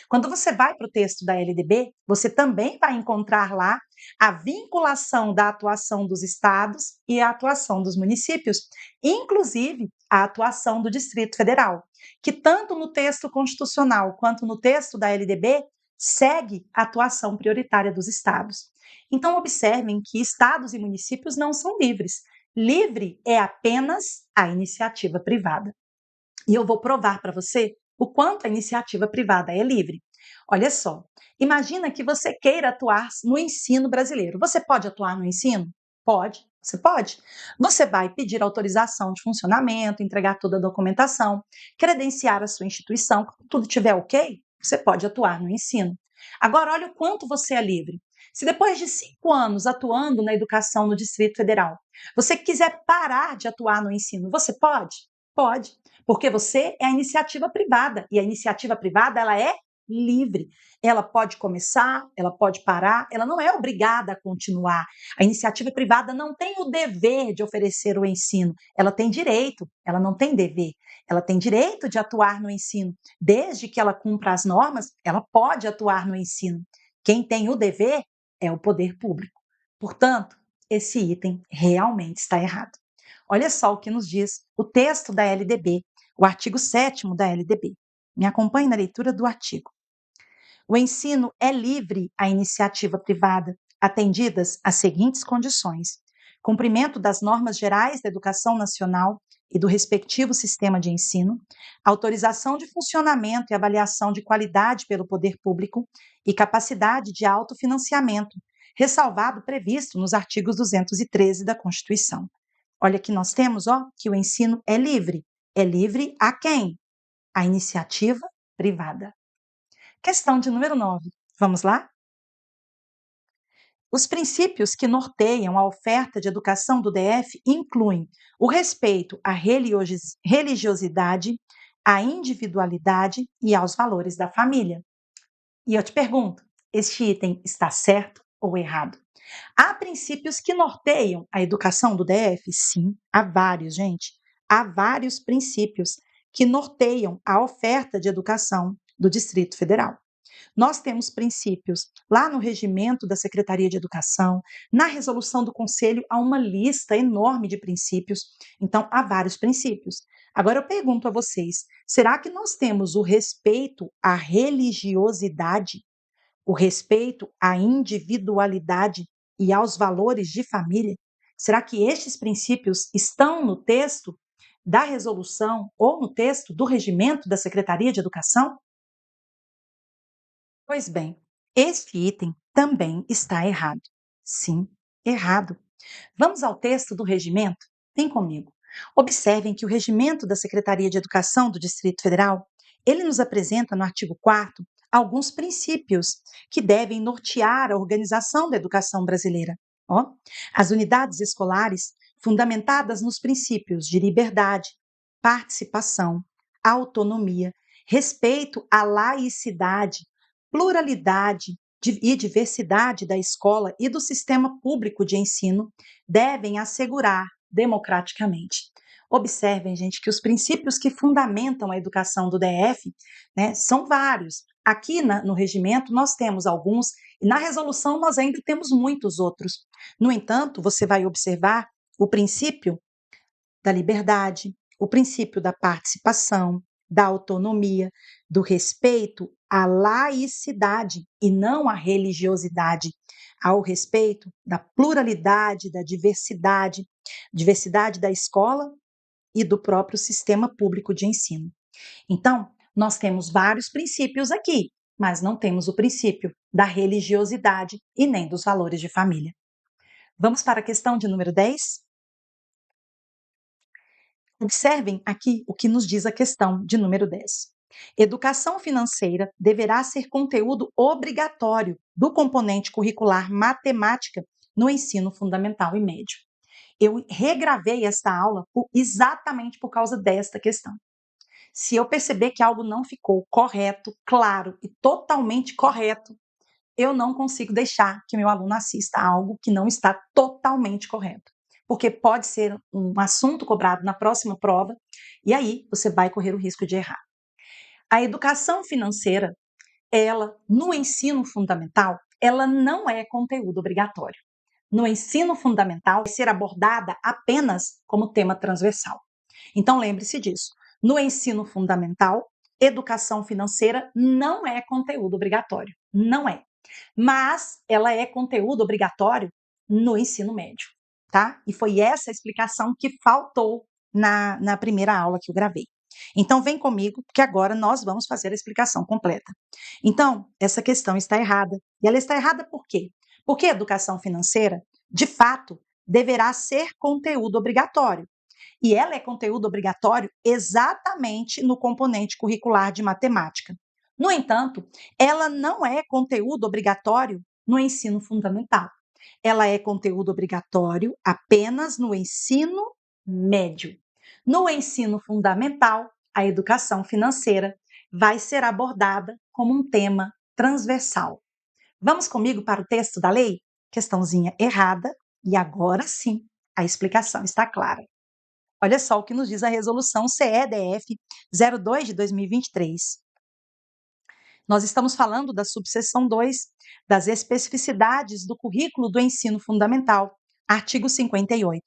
Quando você vai para o texto da LDB, você também vai encontrar lá a vinculação da atuação dos estados e a atuação dos municípios, inclusive a atuação do Distrito Federal, que tanto no texto constitucional quanto no texto da LDB segue a atuação prioritária dos estados. Então, observem que estados e municípios não são livres. Livre é apenas a iniciativa privada. E eu vou provar para você o quanto a iniciativa privada é livre. Olha só, imagina que você queira atuar no ensino brasileiro. Você pode atuar no ensino? Pode, você pode. Você vai pedir autorização de funcionamento, entregar toda a documentação, credenciar a sua instituição, quando tudo estiver ok, você pode atuar no ensino. Agora, olha o quanto você é livre. Se depois de 5 anos atuando na educação no Distrito Federal, você quiser parar de atuar no ensino, você pode? Pode, porque você é a iniciativa privada e a iniciativa privada ela é livre. Ela pode começar, ela pode parar, ela não é obrigada a continuar. A iniciativa privada não tem o dever de oferecer o ensino, ela tem direito, ela não tem dever. Ela tem direito de atuar no ensino, desde que ela cumpra as normas, ela pode atuar no ensino. Quem tem o dever é o poder público. Portanto, esse item realmente está errado. Olha só o que nos diz o texto da LDB, o artigo 7º da LDB. Me acompanhe na leitura do artigo. O ensino é livre à iniciativa privada, atendidas as seguintes condições: cumprimento das normas gerais da educação nacional e do respectivo sistema de ensino, autorização de funcionamento e avaliação de qualidade pelo poder público e capacidade de autofinanciamento, ressalvado o previsto nos artigos 213 da Constituição. Olha que nós temos, que o ensino é livre. É livre a quem? A iniciativa privada. Questão de número 9. Vamos lá? Os princípios que norteiam a oferta de educação do DF incluem o respeito à religiosidade, à individualidade e aos valores da família. E eu te pergunto, este item está certo ou errado? Há princípios que norteiam a educação do DF? Sim, há vários, gente. Há vários princípios que norteiam a oferta de educação do Distrito Federal. Nós temos princípios lá no regimento da Secretaria de Educação, na resolução do Conselho, há uma lista enorme de princípios, então há vários princípios. Agora eu pergunto a vocês: será que nós temos o respeito à religiosidade, o respeito à individualidade e aos valores de família? Será que estes princípios estão no texto da resolução ou no texto do regimento da Secretaria de Educação? Pois bem, este item também está errado. Sim, errado. Vamos ao texto do regimento? Vem comigo. Observem que o regimento da Secretaria de Educação do Distrito Federal, ele nos apresenta no artigo 4º alguns princípios que devem nortear a organização da educação brasileira. As unidades escolares, fundamentadas nos princípios de liberdade, participação, autonomia, respeito à laicidade, pluralidade e diversidade da escola e do sistema público de ensino devem assegurar democraticamente. Observem, gente, que os princípios que fundamentam a educação do DF, né, são vários. Aqui no regimento nós temos alguns, e na resolução nós ainda temos muitos outros. No entanto, você vai observar o princípio da liberdade, o princípio da participação, da autonomia, do respeito à laicidade e não à religiosidade, ao respeito da pluralidade, da diversidade, diversidade da escola e do próprio sistema público de ensino. Então, nós temos vários princípios aqui, mas não temos o princípio da religiosidade e nem dos valores de família. Vamos para a questão de número 10? Observem aqui o que nos diz a questão de número 10. Educação financeira deverá ser conteúdo obrigatório do componente curricular matemática no ensino fundamental e médio. Eu regravei esta aula exatamente por causa desta questão. Se eu perceber que algo não ficou correto, claro e totalmente correto, eu não consigo deixar que meu aluno assista algo que não está totalmente correto. Porque pode ser um assunto cobrado na próxima prova, e aí você vai correr o risco de errar. A educação financeira, ela, no ensino fundamental, ela não é conteúdo obrigatório. No ensino fundamental, vai ser abordada apenas como tema transversal. Então, lembre-se disso. No ensino fundamental, educação financeira não é conteúdo obrigatório. Não é. Mas ela é conteúdo obrigatório no ensino médio, tá? E foi essa a explicação que faltou na primeira aula que eu gravei. Então, vem comigo, porque agora nós vamos fazer a explicação completa. Então, essa questão está errada. E ela está errada por quê? Porque a educação financeira, de fato, deverá ser conteúdo obrigatório. E ela é conteúdo obrigatório exatamente no componente curricular de matemática. No entanto, ela não é conteúdo obrigatório no ensino fundamental. Ela é conteúdo obrigatório apenas no ensino médio. No ensino fundamental, a educação financeira vai ser abordada como um tema transversal. Vamos comigo para o texto da lei? Questãozinha errada, e agora sim a explicação está clara. Olha só o que nos diz a resolução CEDF 02 de 2023. Nós estamos falando da subseção 2, das especificidades do currículo do ensino fundamental, artigo 58.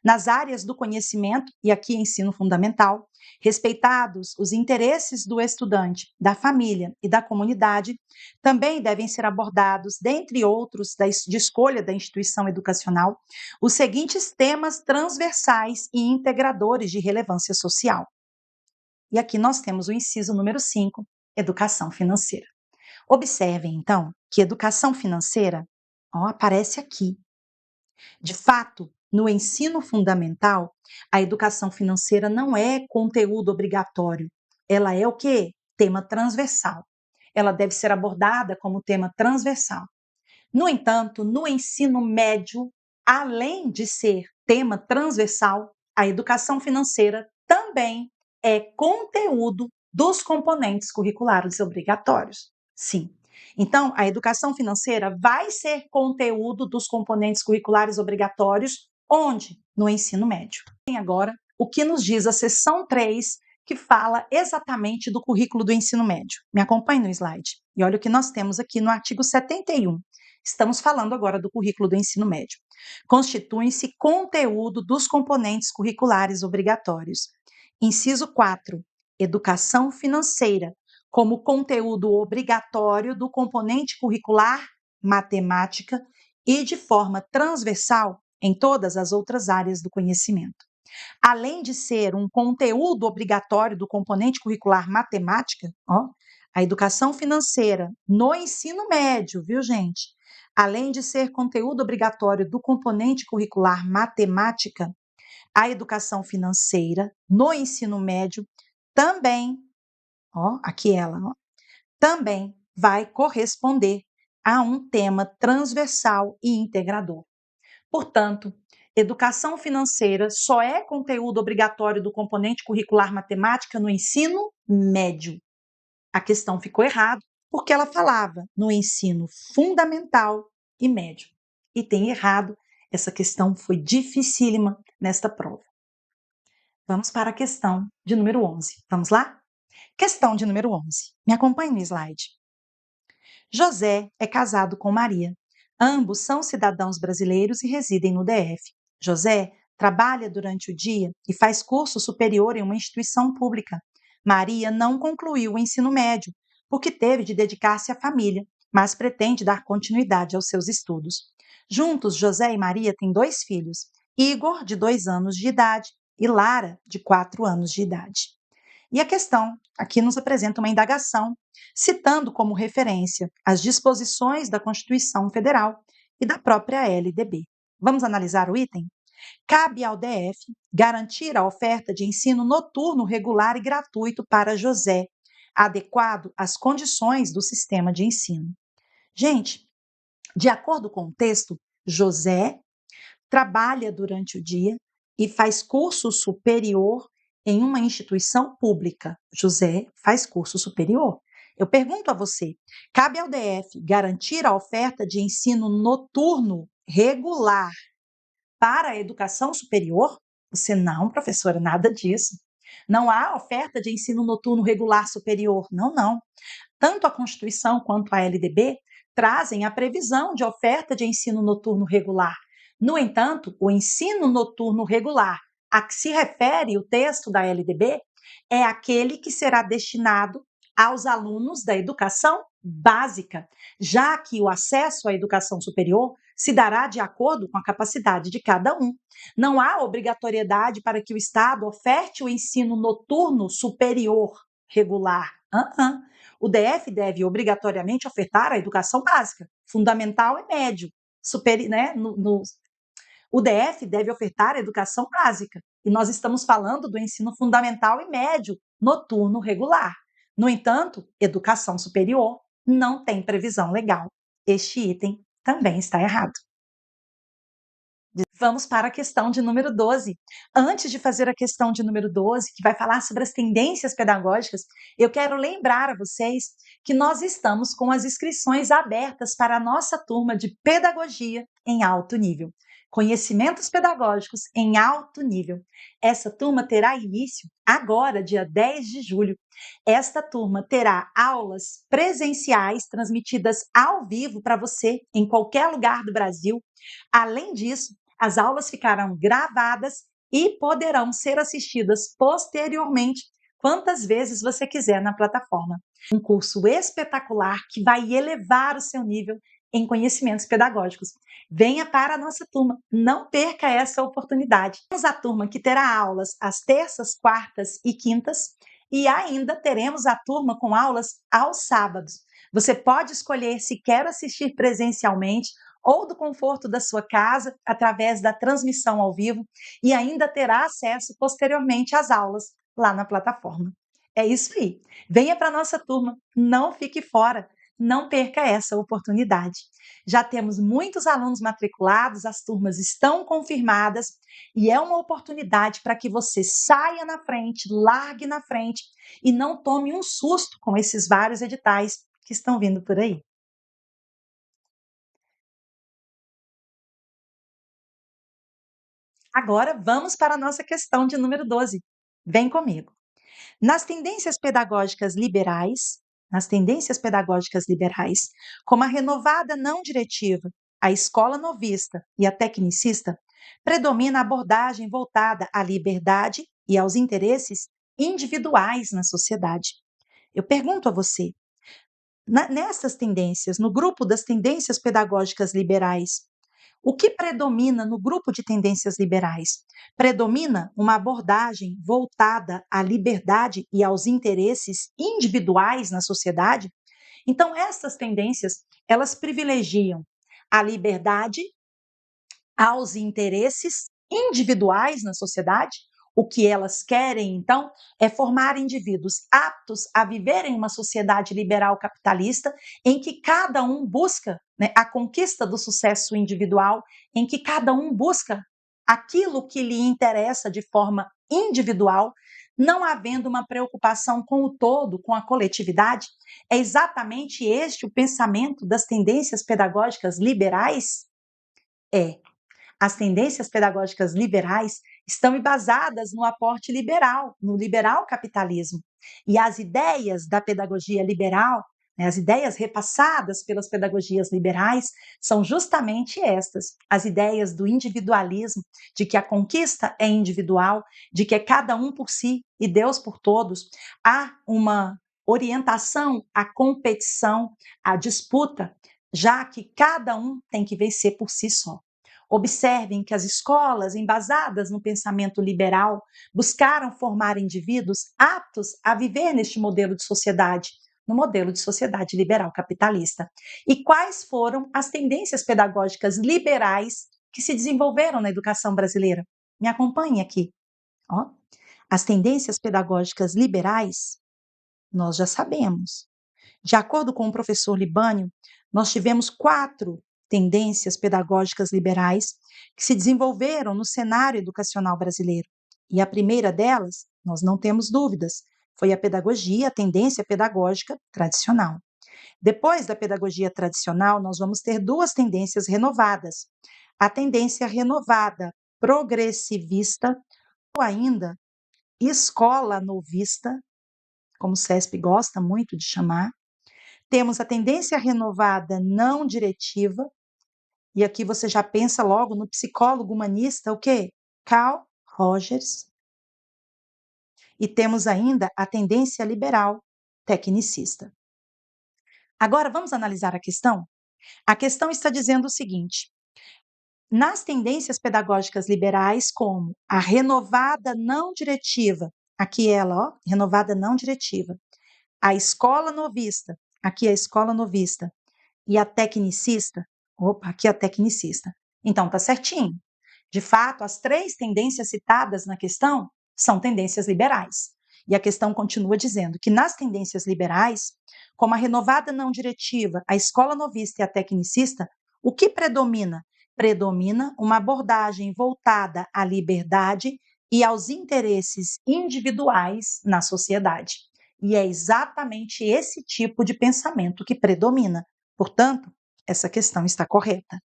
Nas áreas do conhecimento, e aqui ensino fundamental, respeitados os interesses do estudante, da família e da comunidade, também devem ser abordados, dentre outros de escolha da instituição educacional, os seguintes temas transversais e integradores de relevância social. E aqui nós temos o inciso número 5, educação financeira. Observem, então, que educação financeira aparece aqui. De fato, no ensino fundamental, a educação financeira não é conteúdo obrigatório. Ela é o quê? Tema transversal. Ela deve ser abordada como tema transversal. No entanto, no ensino médio, além de ser tema transversal, a educação financeira também é conteúdo dos componentes curriculares obrigatórios. Sim. Então, a educação financeira vai ser conteúdo dos componentes curriculares obrigatórios, onde? No ensino médio. Tem agora o que nos diz a seção 3, que fala exatamente do currículo do ensino médio. Me acompanhe no slide. E olha o que nós temos aqui no artigo 71. Estamos falando agora do currículo do ensino médio. Constituem-se conteúdo dos componentes curriculares obrigatórios. Inciso 4. Educação financeira, como conteúdo obrigatório do componente curricular matemática e de forma transversal em todas as outras áreas do conhecimento. Além de ser um conteúdo obrigatório do componente curricular matemática, a educação financeira no ensino médio, viu, gente? Além de ser conteúdo obrigatório do componente curricular matemática, a educação financeira no ensino médio também, aqui ela, também vai corresponder a um tema transversal e integrador. Portanto, educação financeira só é conteúdo obrigatório do componente curricular matemática no ensino médio. A questão ficou errada porque ela falava no ensino fundamental e médio. E tem errado, essa questão foi dificílima nesta prova. Vamos para a questão de número 11. Vamos lá? Questão de número 11. Me acompanhe no slide. José é casado com Maria. Ambos são cidadãos brasileiros e residem no DF. José trabalha durante o dia e faz curso superior em uma instituição pública. Maria não concluiu o ensino médio, porque teve de dedicar-se à família, mas pretende dar continuidade aos seus estudos. Juntos, José e Maria têm 2 filhos, Igor, de 2 anos de idade, e Lara, de 4 anos de idade. E a questão aqui nos apresenta uma indagação, citando como referência as disposições da Constituição Federal e da própria LDB. Vamos analisar o item? Cabe ao DF garantir a oferta de ensino noturno regular e gratuito para José, adequado às condições do sistema de ensino. Gente, de acordo com o texto, José trabalha durante o dia e faz curso superior em uma instituição pública. José faz curso superior. Eu pergunto a você: cabe ao DF garantir a oferta de ensino noturno regular para a educação superior? Você não, professora, nada disso. Não há oferta de ensino noturno regular superior. Não, não. Tanto a Constituição quanto a LDB trazem a previsão de oferta de ensino noturno regular. No entanto, o ensino noturno regular a que se refere o texto da LDB é aquele que será destinado aos alunos da educação básica, já que o acesso à educação superior se dará de acordo com a capacidade de cada um. Não há obrigatoriedade para que o Estado oferte o ensino noturno superior regular. O DF deve obrigatoriamente ofertar a educação básica, fundamental e médio, né, o DF deve ofertar a educação básica, e nós estamos falando do ensino fundamental e médio noturno regular. No entanto, educação superior não tem previsão legal. Este item também está errado. Vamos para a questão de número 12. Antes de fazer a questão de número 12, que vai falar sobre as tendências pedagógicas, eu quero lembrar a vocês que nós estamos com as inscrições abertas para a nossa turma de Pedagogia em Alto Nível. Conhecimentos pedagógicos em alto nível. Essa turma terá início agora, dia 10 de julho. Esta turma terá aulas presenciais transmitidas ao vivo para você em qualquer lugar do Brasil. Além disso, as aulas ficarão gravadas e poderão ser assistidas posteriormente quantas vezes você quiser na plataforma. Um curso espetacular que vai elevar o seu nível em conhecimentos pedagógicos. Venha para a nossa turma, não perca essa oportunidade. Temos a turma que terá aulas às terças, quartas e quintas e ainda teremos a turma com aulas aos sábados. Você pode escolher se quer assistir presencialmente ou do conforto da sua casa, através da transmissão ao vivo, e ainda terá acesso posteriormente às aulas lá na plataforma. É isso aí. Venha para a nossa turma, não fique fora, não perca essa oportunidade. Já temos muitos alunos matriculados, as turmas estão confirmadas e é uma oportunidade para que você saia na frente, largue na frente e não tome um susto com esses vários editais que estão vindo por aí. Agora vamos para a nossa questão de número 12. Vem comigo. Nas tendências pedagógicas liberais, nas tendências pedagógicas liberais, como a renovada não diretiva, a escola novista e a tecnicista, predomina a abordagem voltada à liberdade e aos interesses individuais na sociedade. Eu pergunto a você, nessas tendências, no grupo das tendências pedagógicas liberais, o que predomina no grupo de tendências liberais? Predomina uma abordagem voltada à liberdade e aos interesses individuais na sociedade? Então, essas tendências, elas privilegiam a liberdade aos interesses individuais na sociedade. O que elas querem, então, é formar indivíduos aptos a viver em uma sociedade liberal capitalista, em que cada um busca, né, a conquista do sucesso individual, em que cada um busca aquilo que lhe interessa de forma individual, não havendo uma preocupação com o todo, com a coletividade. É exatamente este o pensamento das tendências pedagógicas liberais? É. As tendências pedagógicas liberais estão embasadas no aporte liberal, no liberal capitalismo. E as ideias da pedagogia liberal, né, as ideias repassadas pelas pedagogias liberais, são justamente estas: as ideias do individualismo, de que a conquista é individual, de que é cada um por si e Deus por todos. Há uma orientação à competição, à disputa, já que cada um tem que vencer por si só. Observem que as escolas, embasadas no pensamento liberal, buscaram formar indivíduos aptos a viver neste modelo de sociedade, no modelo de sociedade liberal capitalista. E quais foram as tendências pedagógicas liberais que se desenvolveram na educação brasileira? Me acompanhe aqui. Ó. As tendências pedagógicas liberais Nós já sabemos. De acordo com o professor Libânio, nós tivemos 4 tendências pedagógicas liberais que se desenvolveram no cenário educacional brasileiro. E a primeira delas, nós não temos dúvidas, foi a pedagogia, a tendência pedagógica tradicional. Depois da pedagogia tradicional, nós vamos ter 2 tendências renovadas. A tendência renovada progressivista ou ainda escola novista, como o CESP gosta muito de chamar. Temos a tendência renovada não diretiva, e aqui você já pensa logo no psicólogo humanista, o quê? Carl Rogers. E temos ainda a tendência liberal tecnicista. Agora vamos analisar a questão? A questão está dizendo o seguinte: nas tendências pedagógicas liberais, como a renovada não diretiva, aqui ela, ó, renovada não diretiva, a escola novista, aqui a escola novista, e a tecnicista, opa, aqui a tecnicista. Então, tá certinho. De fato, as 3 tendências citadas na questão são tendências liberais. E a questão continua dizendo que nas tendências liberais, como a renovada não diretiva, a escola novista e a tecnicista, o que predomina? Predomina uma abordagem voltada à liberdade e aos interesses individuais na sociedade. E é exatamente esse tipo de pensamento que predomina. Portanto, essa questão está correta.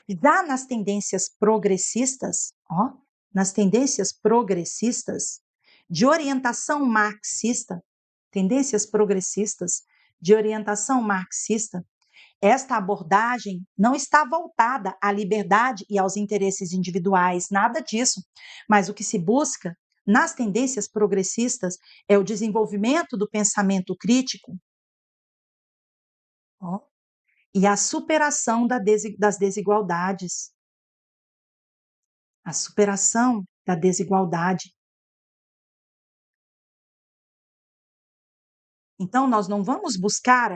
Já nas tendências progressistas, ó, nas tendências progressistas de orientação marxista, tendências progressistas de orientação marxista, esta abordagem não está voltada à liberdade e aos interesses individuais, nada disso. Mas o que se busca nas tendências progressistas é o desenvolvimento do pensamento crítico, ó, e a superação das desigualdades. A superação da desigualdade. Então, nós não vamos buscar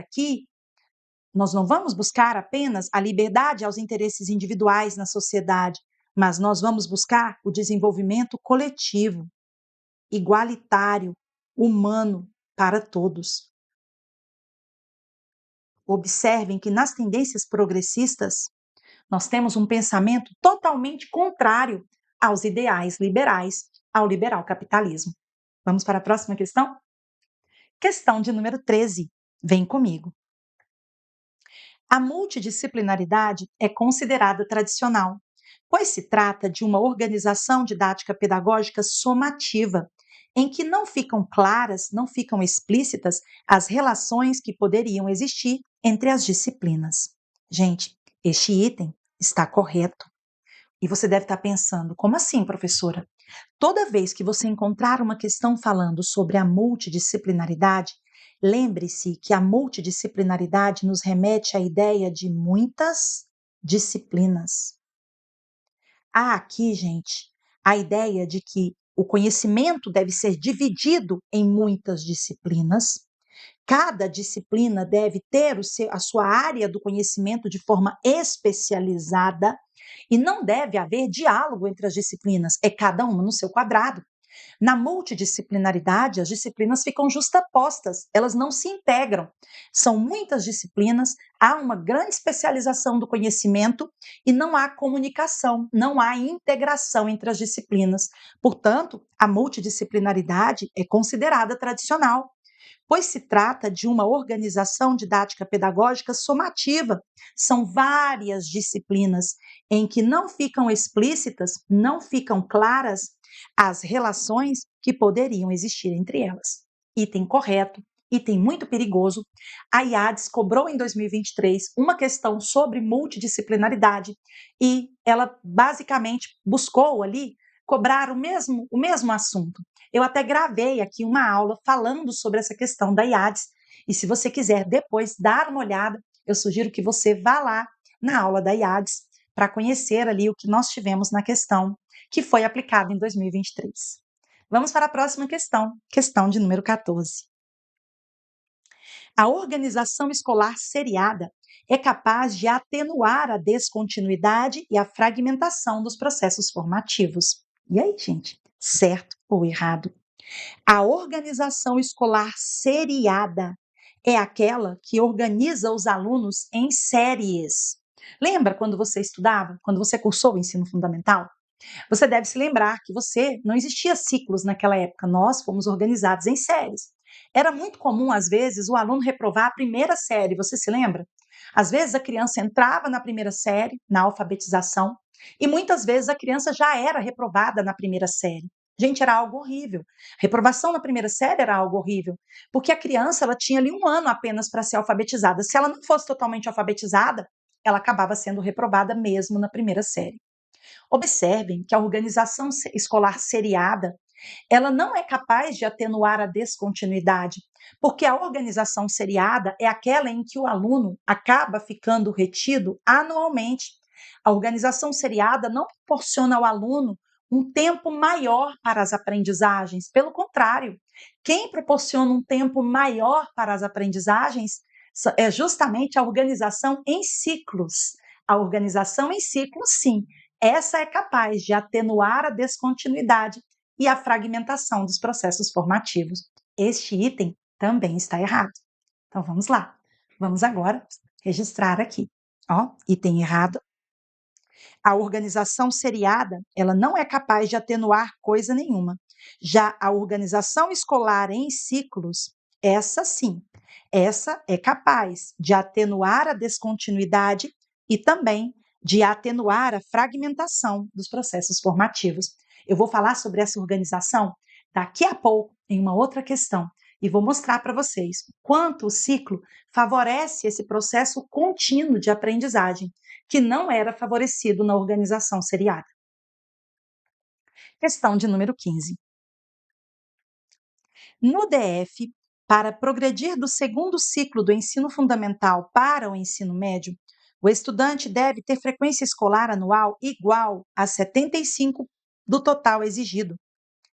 apenas a liberdade aos interesses individuais na sociedade, mas nós vamos buscar o desenvolvimento coletivo, igualitário, humano para todos. Observem que nas tendências progressistas, nós temos um pensamento totalmente contrário aos ideais liberais, ao liberal capitalismo. Vamos para a próxima questão? Questão de número 13. Vem comigo. A multidisciplinaridade é considerada tradicional, pois se trata de uma organização didática pedagógica somativa, em que não ficam claras, não ficam explícitas as relações que poderiam existir entre as disciplinas. Gente, este item está correto. E você deve estar pensando, como assim, professora? Toda vez que você encontrar uma questão falando sobre a multidisciplinaridade, lembre-se que a multidisciplinaridade nos remete à ideia de muitas disciplinas. Há aqui, gente, a ideia de que o conhecimento deve ser dividido em muitas disciplinas. Cada disciplina deve ter a sua área do conhecimento de forma especializada e não deve haver diálogo entre as disciplinas, é cada uma no seu quadrado. Na multidisciplinaridade, as disciplinas ficam justapostas, elas não se integram. São muitas disciplinas, há uma grande especialização do conhecimento e não há comunicação, não há integração entre as disciplinas. Portanto, a multidisciplinaridade é considerada tradicional, pois se trata de uma organização didática pedagógica somativa. São várias disciplinas em que não ficam explícitas, não ficam claras as relações que poderiam existir entre elas. Item correto, item muito perigoso. A IADES cobrou em 2023 uma questão sobre multidisciplinaridade e ela basicamente buscou ali cobrar o mesmo assunto. Eu até gravei aqui uma aula falando sobre essa questão da IADES, e se você quiser depois dar uma olhada, eu sugiro que você vá lá na aula da IADES para conhecer ali o que nós tivemos na questão que foi aplicada em 2023. Vamos para a próxima questão, questão de número 14. A organização escolar seriada é capaz de atenuar a descontinuidade e a fragmentação dos processos formativos. E aí, gente, certo ou errado? A organização escolar seriada é aquela que organiza os alunos em séries. Lembra quando você estudava, quando você cursou o ensino fundamental? Você deve se lembrar que você não existia ciclos naquela época, nós fomos organizados em séries. Era muito comum, às vezes, o aluno reprovar a primeira série, você se lembra? Às vezes a criança entrava na primeira série, na alfabetização, e muitas vezes a criança já era reprovada na primeira série. Gente, era algo horrível. Reprovação na primeira série era algo horrível, porque a criança ela tinha ali um ano apenas para ser alfabetizada. Se ela não fosse totalmente alfabetizada, ela acabava sendo reprovada mesmo na primeira série. Observem que a organização escolar seriada, ela não é capaz de atenuar a descontinuidade, porque a organização seriada é aquela em que o aluno acaba ficando retido anualmente. A organização seriada não proporciona ao aluno um tempo maior para as aprendizagens, pelo contrário, quem proporciona um tempo maior para as aprendizagens é justamente a organização em ciclos. A organização em ciclos, sim, essa é capaz de atenuar a descontinuidade e a fragmentação dos processos formativos. Este item também está errado. Então vamos lá. Vamos agora registrar aqui. Ó, item errado. A organização seriada, ela não é capaz de atenuar coisa nenhuma. Já a organização escolar em ciclos, essa sim, essa é capaz de atenuar a descontinuidade e também de atenuar a fragmentação dos processos formativos. Eu vou falar sobre essa organização daqui a pouco em uma outra questão e vou mostrar para vocês o quanto o ciclo favorece esse processo contínuo de aprendizagem, que não era favorecido na organização seriada. Questão de número 15. No DF, para progredir do segundo ciclo do ensino fundamental para o ensino médio, o estudante deve ter frequência escolar anual igual a 75 do total exigido.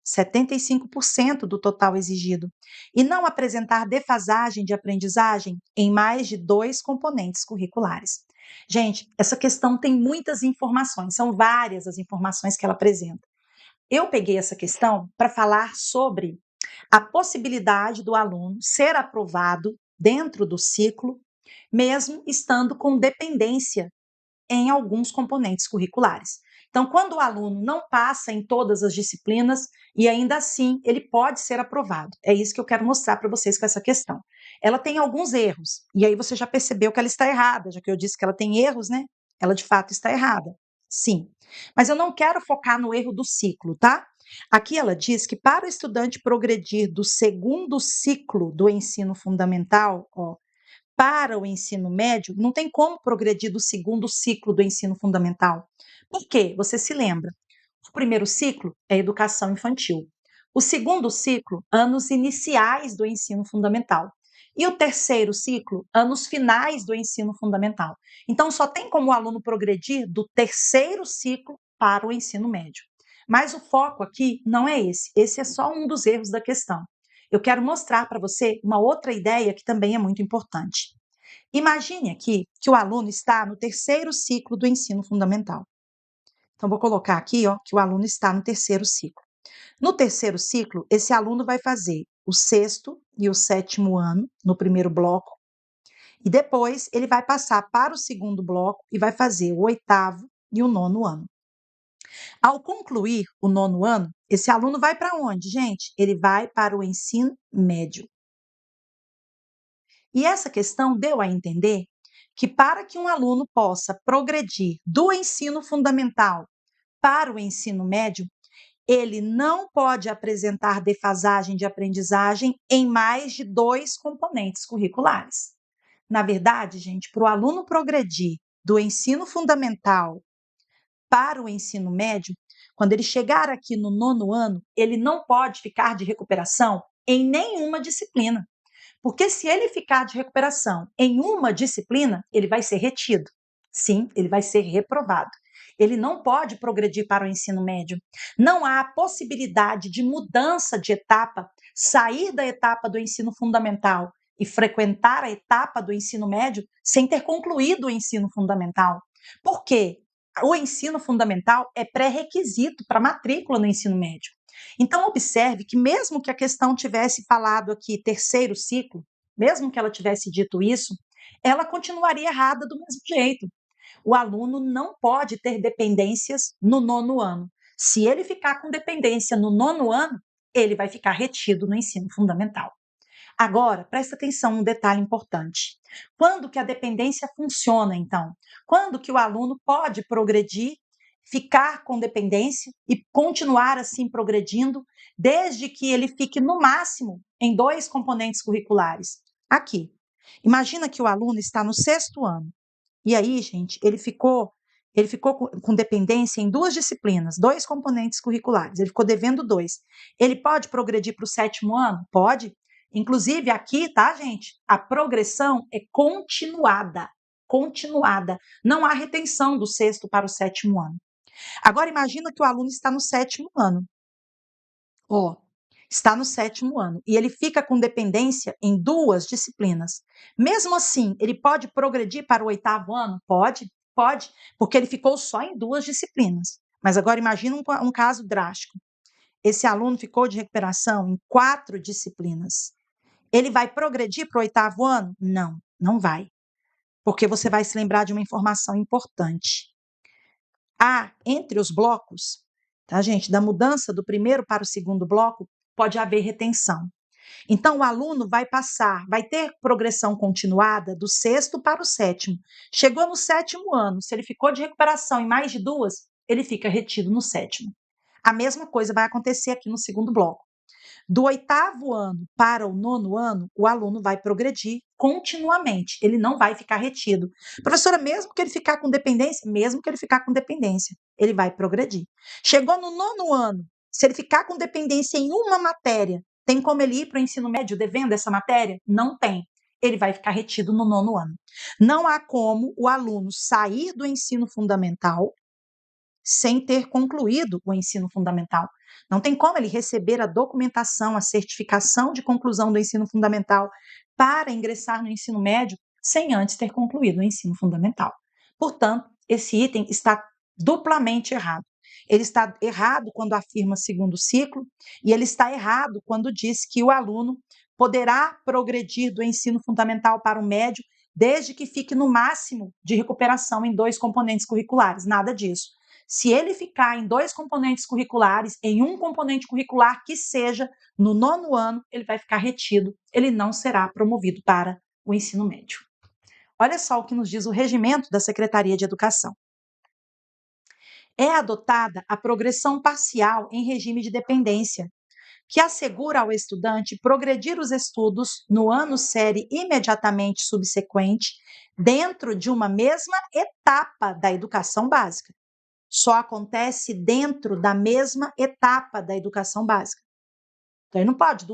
75% do total exigido, e não apresentar defasagem de aprendizagem em mais de 2 componentes curriculares. Gente, essa questão tem muitas informações, são várias as informações que ela apresenta. Eu peguei essa questão para falar sobre a possibilidade do aluno ser aprovado dentro do ciclo, mesmo estando com dependência em alguns componentes curriculares. Então, quando o aluno não passa em todas as disciplinas e ainda assim ele pode ser aprovado. É isso que eu quero mostrar para vocês com essa questão. Ela tem alguns erros, e aí você já percebeu que ela está errada, já que eu disse que ela tem erros, né? Ela de fato está errada. Sim. Mas eu não quero focar no erro do ciclo, tá? Aqui ela diz que para o estudante progredir do segundo ciclo do ensino fundamental, ó, para o ensino médio, não tem como progredir do segundo ciclo do ensino fundamental. Por quê? Você se lembra? O primeiro ciclo é educação infantil. O segundo ciclo, anos iniciais do ensino fundamental. E o terceiro ciclo, anos finais do ensino fundamental. Então, só tem como o aluno progredir do terceiro ciclo para o ensino médio. Mas o foco aqui não é esse. Esse é só um dos erros da questão. Eu quero mostrar para você uma outra ideia que também é muito importante. Imagine aqui que o aluno está no terceiro ciclo do ensino fundamental. Então, vou colocar aqui, ó, que o aluno está no terceiro ciclo. No terceiro ciclo, esse aluno vai fazer o sexto e o sétimo ano, no primeiro bloco, e depois ele vai passar para o segundo bloco e vai fazer o oitavo e o nono ano. Ao concluir o nono ano, esse aluno vai para onde, gente? Ele vai para o ensino médio. E essa questão deu a entender que para que um aluno possa progredir do ensino fundamental para o ensino médio, ele não pode apresentar defasagem de aprendizagem em mais de 2 componentes curriculares. Na verdade, gente, para o aluno progredir do ensino fundamental para o ensino médio, quando ele chegar aqui no nono ano, ele não pode ficar de recuperação em nenhuma disciplina. Porque se ele ficar de recuperação em uma disciplina, ele vai ser retido. Sim, ele vai ser reprovado. Ele não pode progredir para o ensino médio. Não há possibilidade de mudança de etapa, sair da etapa do ensino fundamental e frequentar a etapa do ensino médio sem ter concluído o ensino fundamental. Por quê? O ensino fundamental é pré-requisito para matrícula no ensino médio. Então, observe que, mesmo que a questão tivesse falado aqui terceiro ciclo, mesmo que ela tivesse dito isso, ela continuaria errada do mesmo jeito. O aluno não pode ter dependências no nono ano. Se ele ficar com dependência no nono ano, ele vai ficar retido no ensino fundamental. Agora, presta atenção, um detalhe importante. Quando que a dependência funciona, então? Quando que o aluno pode progredir, ficar com dependência e continuar assim progredindo, desde que ele fique no máximo em 2 componentes curriculares? Aqui. Imagina que o aluno está no sexto ano. E aí, gente, ele ficou com dependência em 2 disciplinas, 2 componentes curriculares. Ele ficou devendo 2. Ele pode progredir para o sétimo ano? Pode. Inclusive aqui, tá, gente? A progressão é continuada, continuada. Não há retenção do sexto para o sétimo ano. Agora imagina que o aluno está no sétimo ano. Ó, está no sétimo ano e ele fica com dependência em 2 disciplinas. Mesmo assim, ele pode progredir para o oitavo ano? Pode, pode, porque ele ficou só em 2 disciplinas. Mas agora imagina um caso drástico. Esse aluno ficou de recuperação em 4 disciplinas. Ele vai progredir para o oitavo ano? Não, não vai. Porque você vai se lembrar de uma informação importante. Há, entre os blocos, tá, gente, da mudança do primeiro para o segundo bloco, pode haver retenção. Então, o aluno vai passar, vai ter progressão continuada do sexto para o sétimo. Chegou no sétimo ano, se ele ficou de recuperação em mais de 2, ele fica retido no sétimo. A mesma coisa vai acontecer aqui no segundo bloco. Do oitavo ano para o nono ano, o aluno vai progredir continuamente, ele não vai ficar retido. Professora, mesmo que ele ficar com dependência, mesmo que ele ficar com dependência, ele vai progredir. Chegou no nono ano, se ele ficar com dependência em uma matéria, tem como ele ir para o ensino médio devendo essa matéria? Não tem. Ele vai ficar retido no nono ano. Não há como o aluno sair do ensino fundamental sem ter concluído o ensino fundamental. Não tem como ele receber a documentação, a certificação de conclusão do ensino fundamental para ingressar no ensino médio sem antes ter concluído o ensino fundamental. Portanto, esse item está duplamente errado. Ele está errado quando afirma segundo ciclo e ele está errado quando diz que o aluno poderá progredir do ensino fundamental para o médio desde que fique no máximo de recuperação em 2 componentes curriculares. Nada disso. Se ele ficar em 2 componentes curriculares, em um componente curricular que seja, no nono ano, ele vai ficar retido, ele não será promovido para o ensino médio. Olha só o que nos diz o regimento da Secretaria de Educação. É adotada a progressão parcial em regime de dependência, que assegura ao estudante progredir os estudos no ano série imediatamente subsequente, dentro de uma mesma etapa da educação básica. Só acontece dentro da mesma etapa da educação básica. Então, ele não pode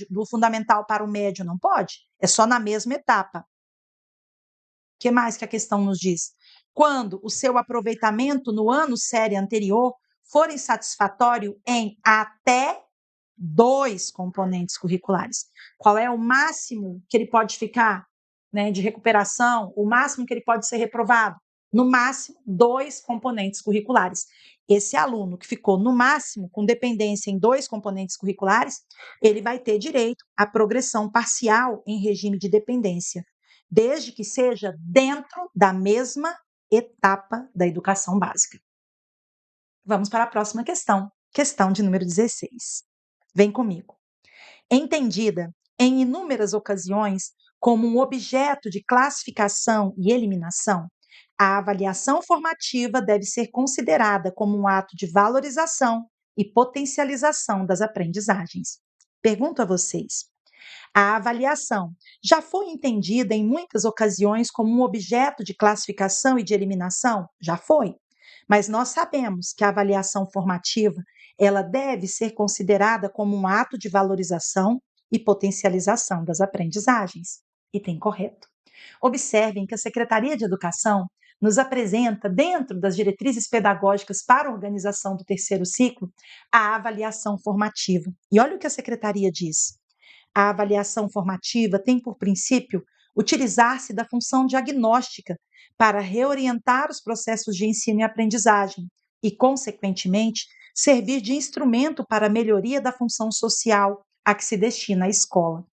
do fundamental para o médio, não pode. É só na mesma etapa. O que mais que a questão nos diz? Quando o seu aproveitamento no ano série anterior for insatisfatório em até 2 componentes curriculares. Qual é o máximo que ele pode ficar, né, de recuperação? O máximo que ele pode ser reprovado? No máximo, 2 componentes curriculares. Esse aluno que ficou no máximo com dependência em 2 componentes curriculares, ele vai ter direito à progressão parcial em regime de dependência, desde que seja dentro da mesma etapa da educação básica. Vamos para a próxima questão de número 16. Vem comigo. Entendida em inúmeras ocasiões como um objeto de classificação e eliminação, a avaliação formativa deve ser considerada como um ato de valorização e potencialização das aprendizagens. Pergunto a vocês: a avaliação já foi entendida em muitas ocasiões como um objeto de classificação e de eliminação? Já foi. Mas nós sabemos que a avaliação formativa, ela deve ser considerada como um ato de valorização e potencialização das aprendizagens. Item correto. Observem que a Secretaria de Educação nos apresenta, dentro das diretrizes pedagógicas para a organização do terceiro ciclo, a avaliação formativa. E olha o que a Secretaria diz. A avaliação formativa tem por princípio utilizar-se da função diagnóstica para reorientar os processos de ensino e aprendizagem e, consequentemente, servir de instrumento para a melhoria da função social a que se destina a escola.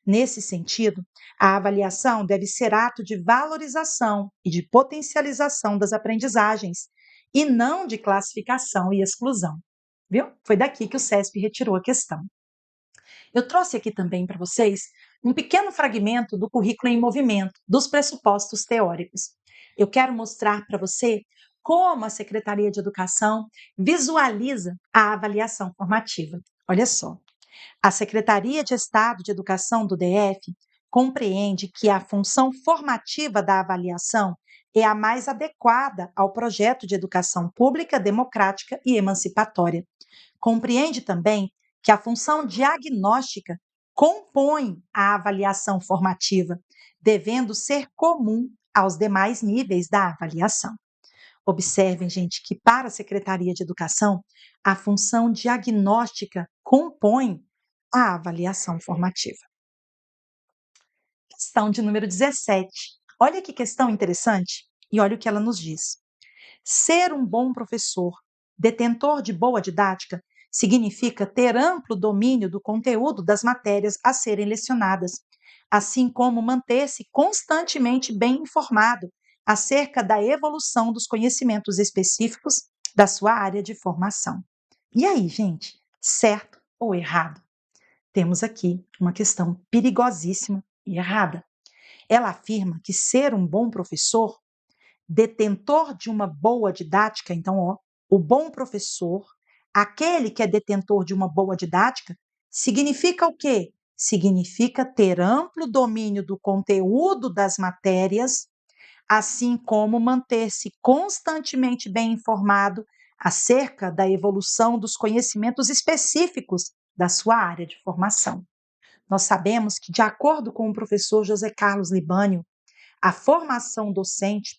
Nesse sentido, a avaliação deve ser ato de valorização e de potencialização das aprendizagens, e não de classificação e exclusão. Viu? Foi daqui que o CESP retirou a questão. Eu trouxe aqui também para vocês um pequeno fragmento do currículo em movimento, dos pressupostos teóricos. Eu quero mostrar para você como a Secretaria de Educação visualiza a avaliação formativa. Olha só. A Secretaria de Estado de Educação do DF compreende que a função formativa da avaliação é a mais adequada ao projeto de educação pública, democrática e emancipatória. Compreende também que a função diagnóstica compõe a avaliação formativa, devendo ser comum aos demais níveis da avaliação. Observem, gente, que para a Secretaria de Educação, a função diagnóstica compõe a avaliação formativa. Questão de número 17. Olha que questão interessante e olha o que ela nos diz. Ser um bom professor, detentor de boa didática, significa ter amplo domínio do conteúdo das matérias a serem lecionadas, assim como manter-se constantemente bem informado acerca da evolução dos conhecimentos específicos da sua área de formação. E aí, gente, certo ou errado? Temos aqui uma questão perigosíssima e errada. Ela afirma que ser um bom professor, detentor de uma boa didática, então, ó, o bom professor, aquele que é detentor de uma boa didática, significa o quê? Significa ter amplo domínio do conteúdo das matérias, assim como manter-se constantemente bem informado acerca da evolução dos conhecimentos específicos da sua área de formação. Nós sabemos que, de acordo com o professor José Carlos Libânio, a formação docente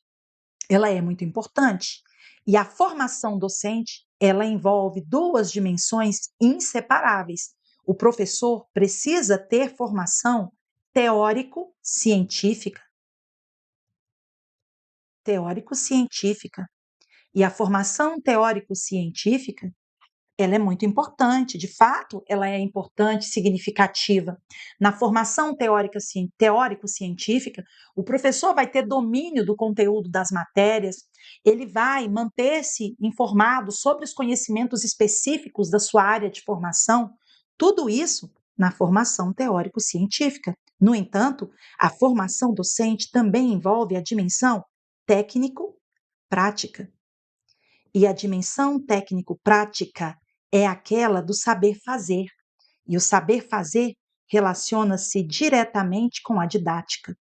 ela é muito importante. E a formação docente, ela envolve duas dimensões inseparáveis. O professor precisa ter formação teórico-científica. Teórico-científica. E a formação teórico-científica, ela é muito importante, de fato, ela é importante, significativa. Na formação teórico-científica, o professor vai ter domínio do conteúdo das matérias, ele vai manter-se informado sobre os conhecimentos específicos da sua área de formação, tudo isso na formação teórico-científica. No entanto, a formação docente também envolve a dimensão técnico-prática. E a dimensão técnico-prática é aquela do saber fazer. E o saber fazer relaciona-se diretamente com a didática.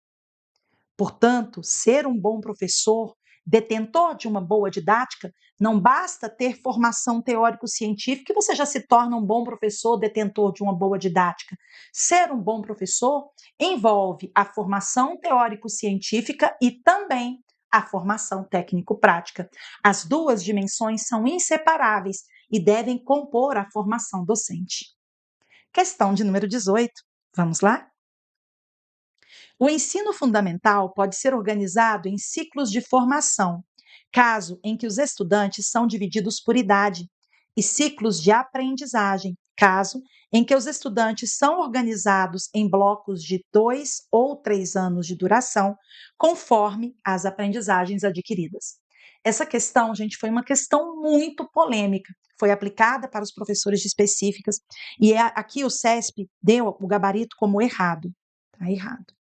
Portanto, ser um bom professor, detentor de uma boa didática, não basta ter formação teórico-científica e você já se torna um bom professor, detentor de uma boa didática. Ser um bom professor envolve a formação teórico-científica e também a formação técnico-prática. As duas dimensões são inseparáveis e devem compor a formação docente. Questão de número 18. Vamos lá? O ensino fundamental pode ser organizado em ciclos de formação, caso em que os estudantes são divididos por idade, e ciclos de aprendizagem, caso em que os estudantes são organizados em blocos de 2 ou 3 anos de duração, conforme as aprendizagens adquiridas. Essa questão, gente, foi uma questão muito polêmica. Foi aplicada para os professores de específicas e aqui o CESP deu o gabarito como errado. Está errado.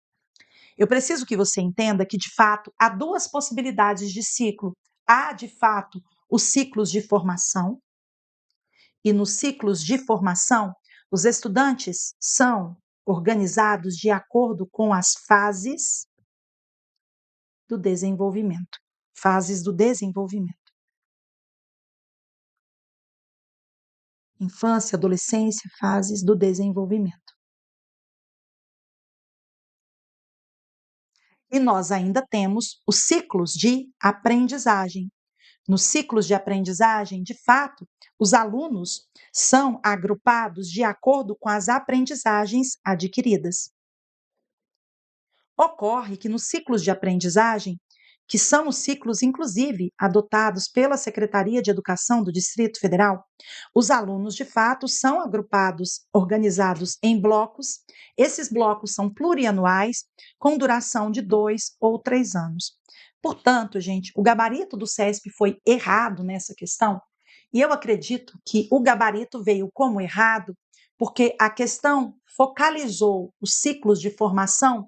Eu preciso que você entenda que, de fato, há duas possibilidades de ciclo. Há, de fato, os ciclos de formação, e nos ciclos de formação, os estudantes são organizados de acordo com as fases do desenvolvimento. Fases do desenvolvimento. Infância, adolescência, fases do desenvolvimento. E nós ainda temos os ciclos de aprendizagem. Nos ciclos de aprendizagem, de fato, os alunos são agrupados de acordo com as aprendizagens adquiridas. Ocorre que nos ciclos de aprendizagem, que são os ciclos, inclusive, adotados pela Secretaria de Educação do Distrito Federal, os alunos, de fato, são agrupados, organizados em blocos. Esses blocos são plurianuais, com duração de 2 ou 3 anos. Portanto, gente, o gabarito do CESP foi errado nessa questão, e eu acredito que o gabarito veio como errado, porque a questão focalizou os ciclos de formação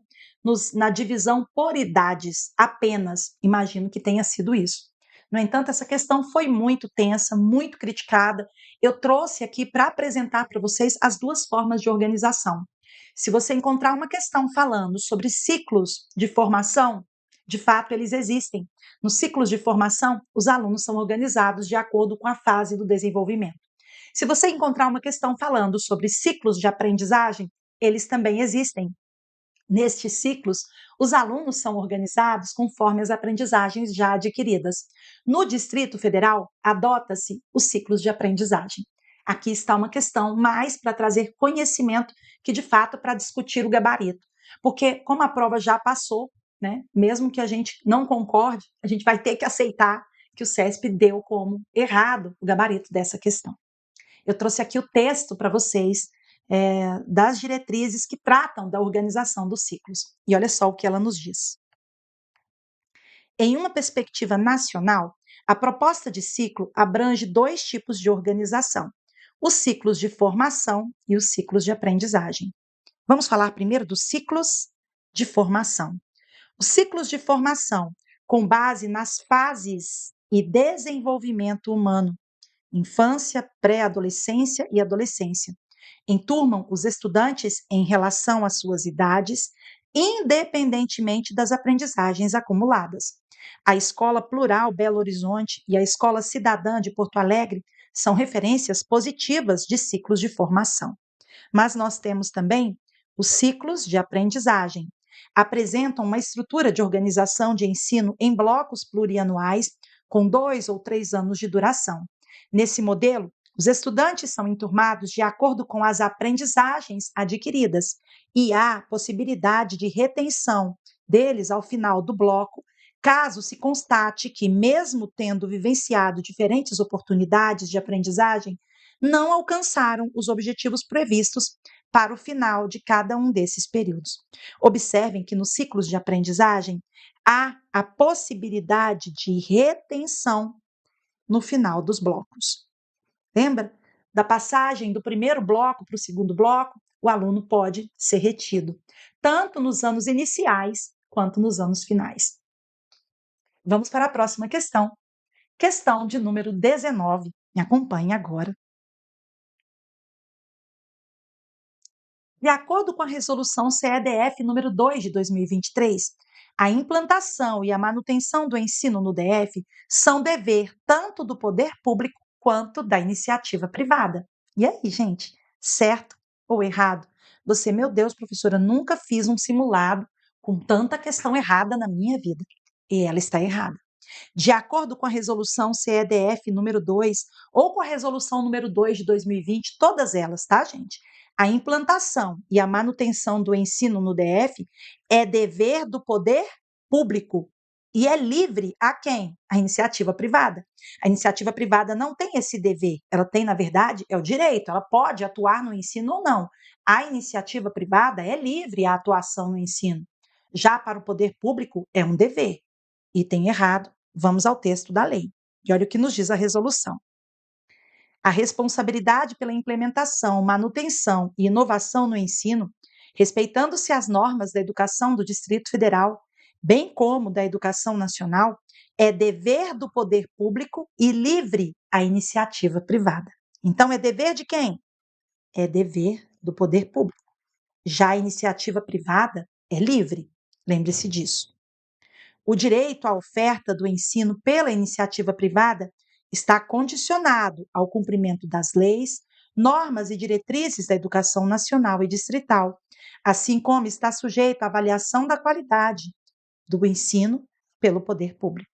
na divisão por idades apenas. Imagino que tenha sido isso. No entanto, essa questão foi muito tensa, muito criticada. Eu trouxe aqui para apresentar para vocês as duas formas de organização. Se você encontrar uma questão falando sobre ciclos de formação, de fato eles existem. Nos ciclos de formação, os alunos são organizados de acordo com a fase do desenvolvimento. Se você encontrar uma questão falando sobre ciclos de aprendizagem, eles também existem. Nestes ciclos, os alunos são organizados conforme as aprendizagens já adquiridas. No Distrito Federal, adota-se os ciclos de aprendizagem. Aqui está uma questão mais para trazer conhecimento que, de fato, para discutir o gabarito. Porque, como a prova já passou, né, mesmo que a gente não concorde, a gente vai ter que aceitar que o CESP deu como errado o gabarito dessa questão. Eu trouxe aqui o texto para vocês das diretrizes que tratam da organização dos ciclos. E olha só o que ela nos diz. Em uma perspectiva nacional, a proposta de ciclo abrange 2 tipos de organização: os ciclos de formação e os ciclos de aprendizagem. Vamos falar primeiro dos ciclos de formação. Os ciclos de formação, com base nas fases e desenvolvimento humano, infância, pré-adolescência e adolescência, enturmam os estudantes em relação às suas idades, independentemente das aprendizagens acumuladas. A Escola Plural Belo Horizonte e a Escola Cidadã de Porto Alegre são referências positivas de ciclos de formação. Mas nós temos também os ciclos de aprendizagem. Apresentam uma estrutura de organização de ensino em blocos plurianuais, com 2 ou 3 anos de duração. Nesse modelo, os estudantes são enturmados de acordo com as aprendizagens adquiridas e há possibilidade de retenção deles ao final do bloco, caso se constate que, mesmo tendo vivenciado diferentes oportunidades de aprendizagem, não alcançaram os objetivos previstos para o final de cada um desses períodos. Observem que nos ciclos de aprendizagem há a possibilidade de retenção no final dos blocos. Lembra? Da passagem do primeiro bloco para o segundo bloco, o aluno pode ser retido, tanto nos anos iniciais quanto nos anos finais. Vamos para a próxima questão. Questão de número 19. Me acompanhe agora. De acordo com a resolução CEDF número 2 de 2023, a implantação e a manutenção do ensino no DF são dever tanto do poder público quanto da iniciativa privada. E aí, gente, certo ou errado? Você, meu Deus, professora, nunca fiz um simulado com tanta questão errada na minha vida. E ela está errada. De acordo com a resolução CEDF número 2 ou com a resolução número 2 de 2020, todas elas, tá, gente? A implantação e a manutenção do ensino no DF é dever do poder público e é livre a quem? A iniciativa privada. A iniciativa privada não tem esse dever, ela tem, na verdade, é o direito, ela pode atuar no ensino ou não. A iniciativa privada é livre a atuação no ensino. Já para o poder público, é um dever. Item errado, vamos ao texto da lei. E olha o que nos diz a resolução. A responsabilidade pela implementação, manutenção e inovação no ensino, respeitando-se as normas da educação do Distrito Federal, bem como da educação nacional, é dever do poder público e livre à iniciativa privada. Então, é dever de quem? É dever do poder público. Já a iniciativa privada é livre. Lembre-se disso. O direito à oferta do ensino pela iniciativa privada está condicionado ao cumprimento das leis, normas e diretrizes da educação nacional e distrital, assim como está sujeito à avaliação da qualidade do ensino pelo poder público.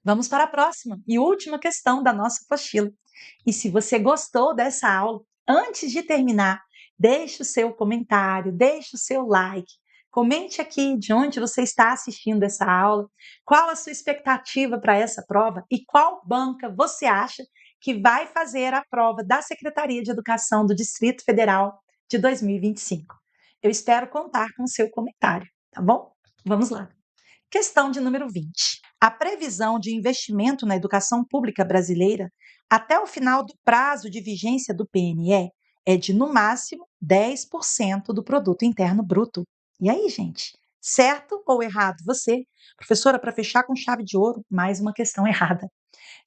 Vamos para a próxima e última questão da nossa apostila. E se você gostou dessa aula, antes de terminar, deixe o seu comentário, deixe o seu like, Comente aqui de onde você está assistindo essa aula, qual a sua expectativa para essa prova e qual banca você acha que vai fazer a prova da Secretaria de Educação do Distrito Federal de 2025. Eu espero contar com o seu comentário, tá bom? Vamos lá. Questão de número 20. A previsão de investimento na educação pública brasileira até o final do prazo de vigência do PNE é de, no máximo, 10% do produto interno bruto. E aí, gente? Certo ou errado? Você, professora, para fechar com chave de ouro, mais uma questão errada.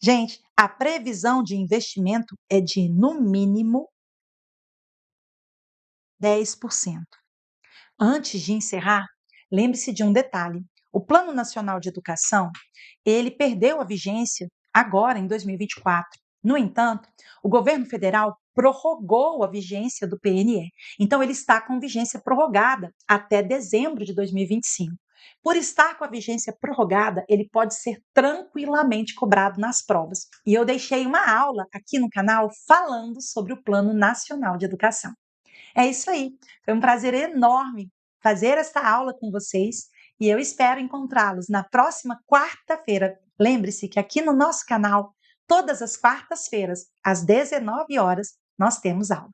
Gente, a previsão de investimento é de, no mínimo, 10%. Antes de encerrar, lembre-se de um detalhe. O Plano Nacional de Educação, ele perdeu a vigência agora em 2024. No entanto, o governo federal prorrogou a vigência do PNE. Então ele está com vigência prorrogada até dezembro de 2025. Por estar com a vigência prorrogada, ele pode ser tranquilamente cobrado nas provas. E eu deixei uma aula aqui no canal falando sobre o Plano Nacional de Educação. É isso aí. Foi um prazer enorme fazer esta aula com vocês e eu espero encontrá-los na próxima quarta-feira. Lembre-se que aqui no nosso canal, todas as quartas-feiras, às 19 horas, nós temos aula.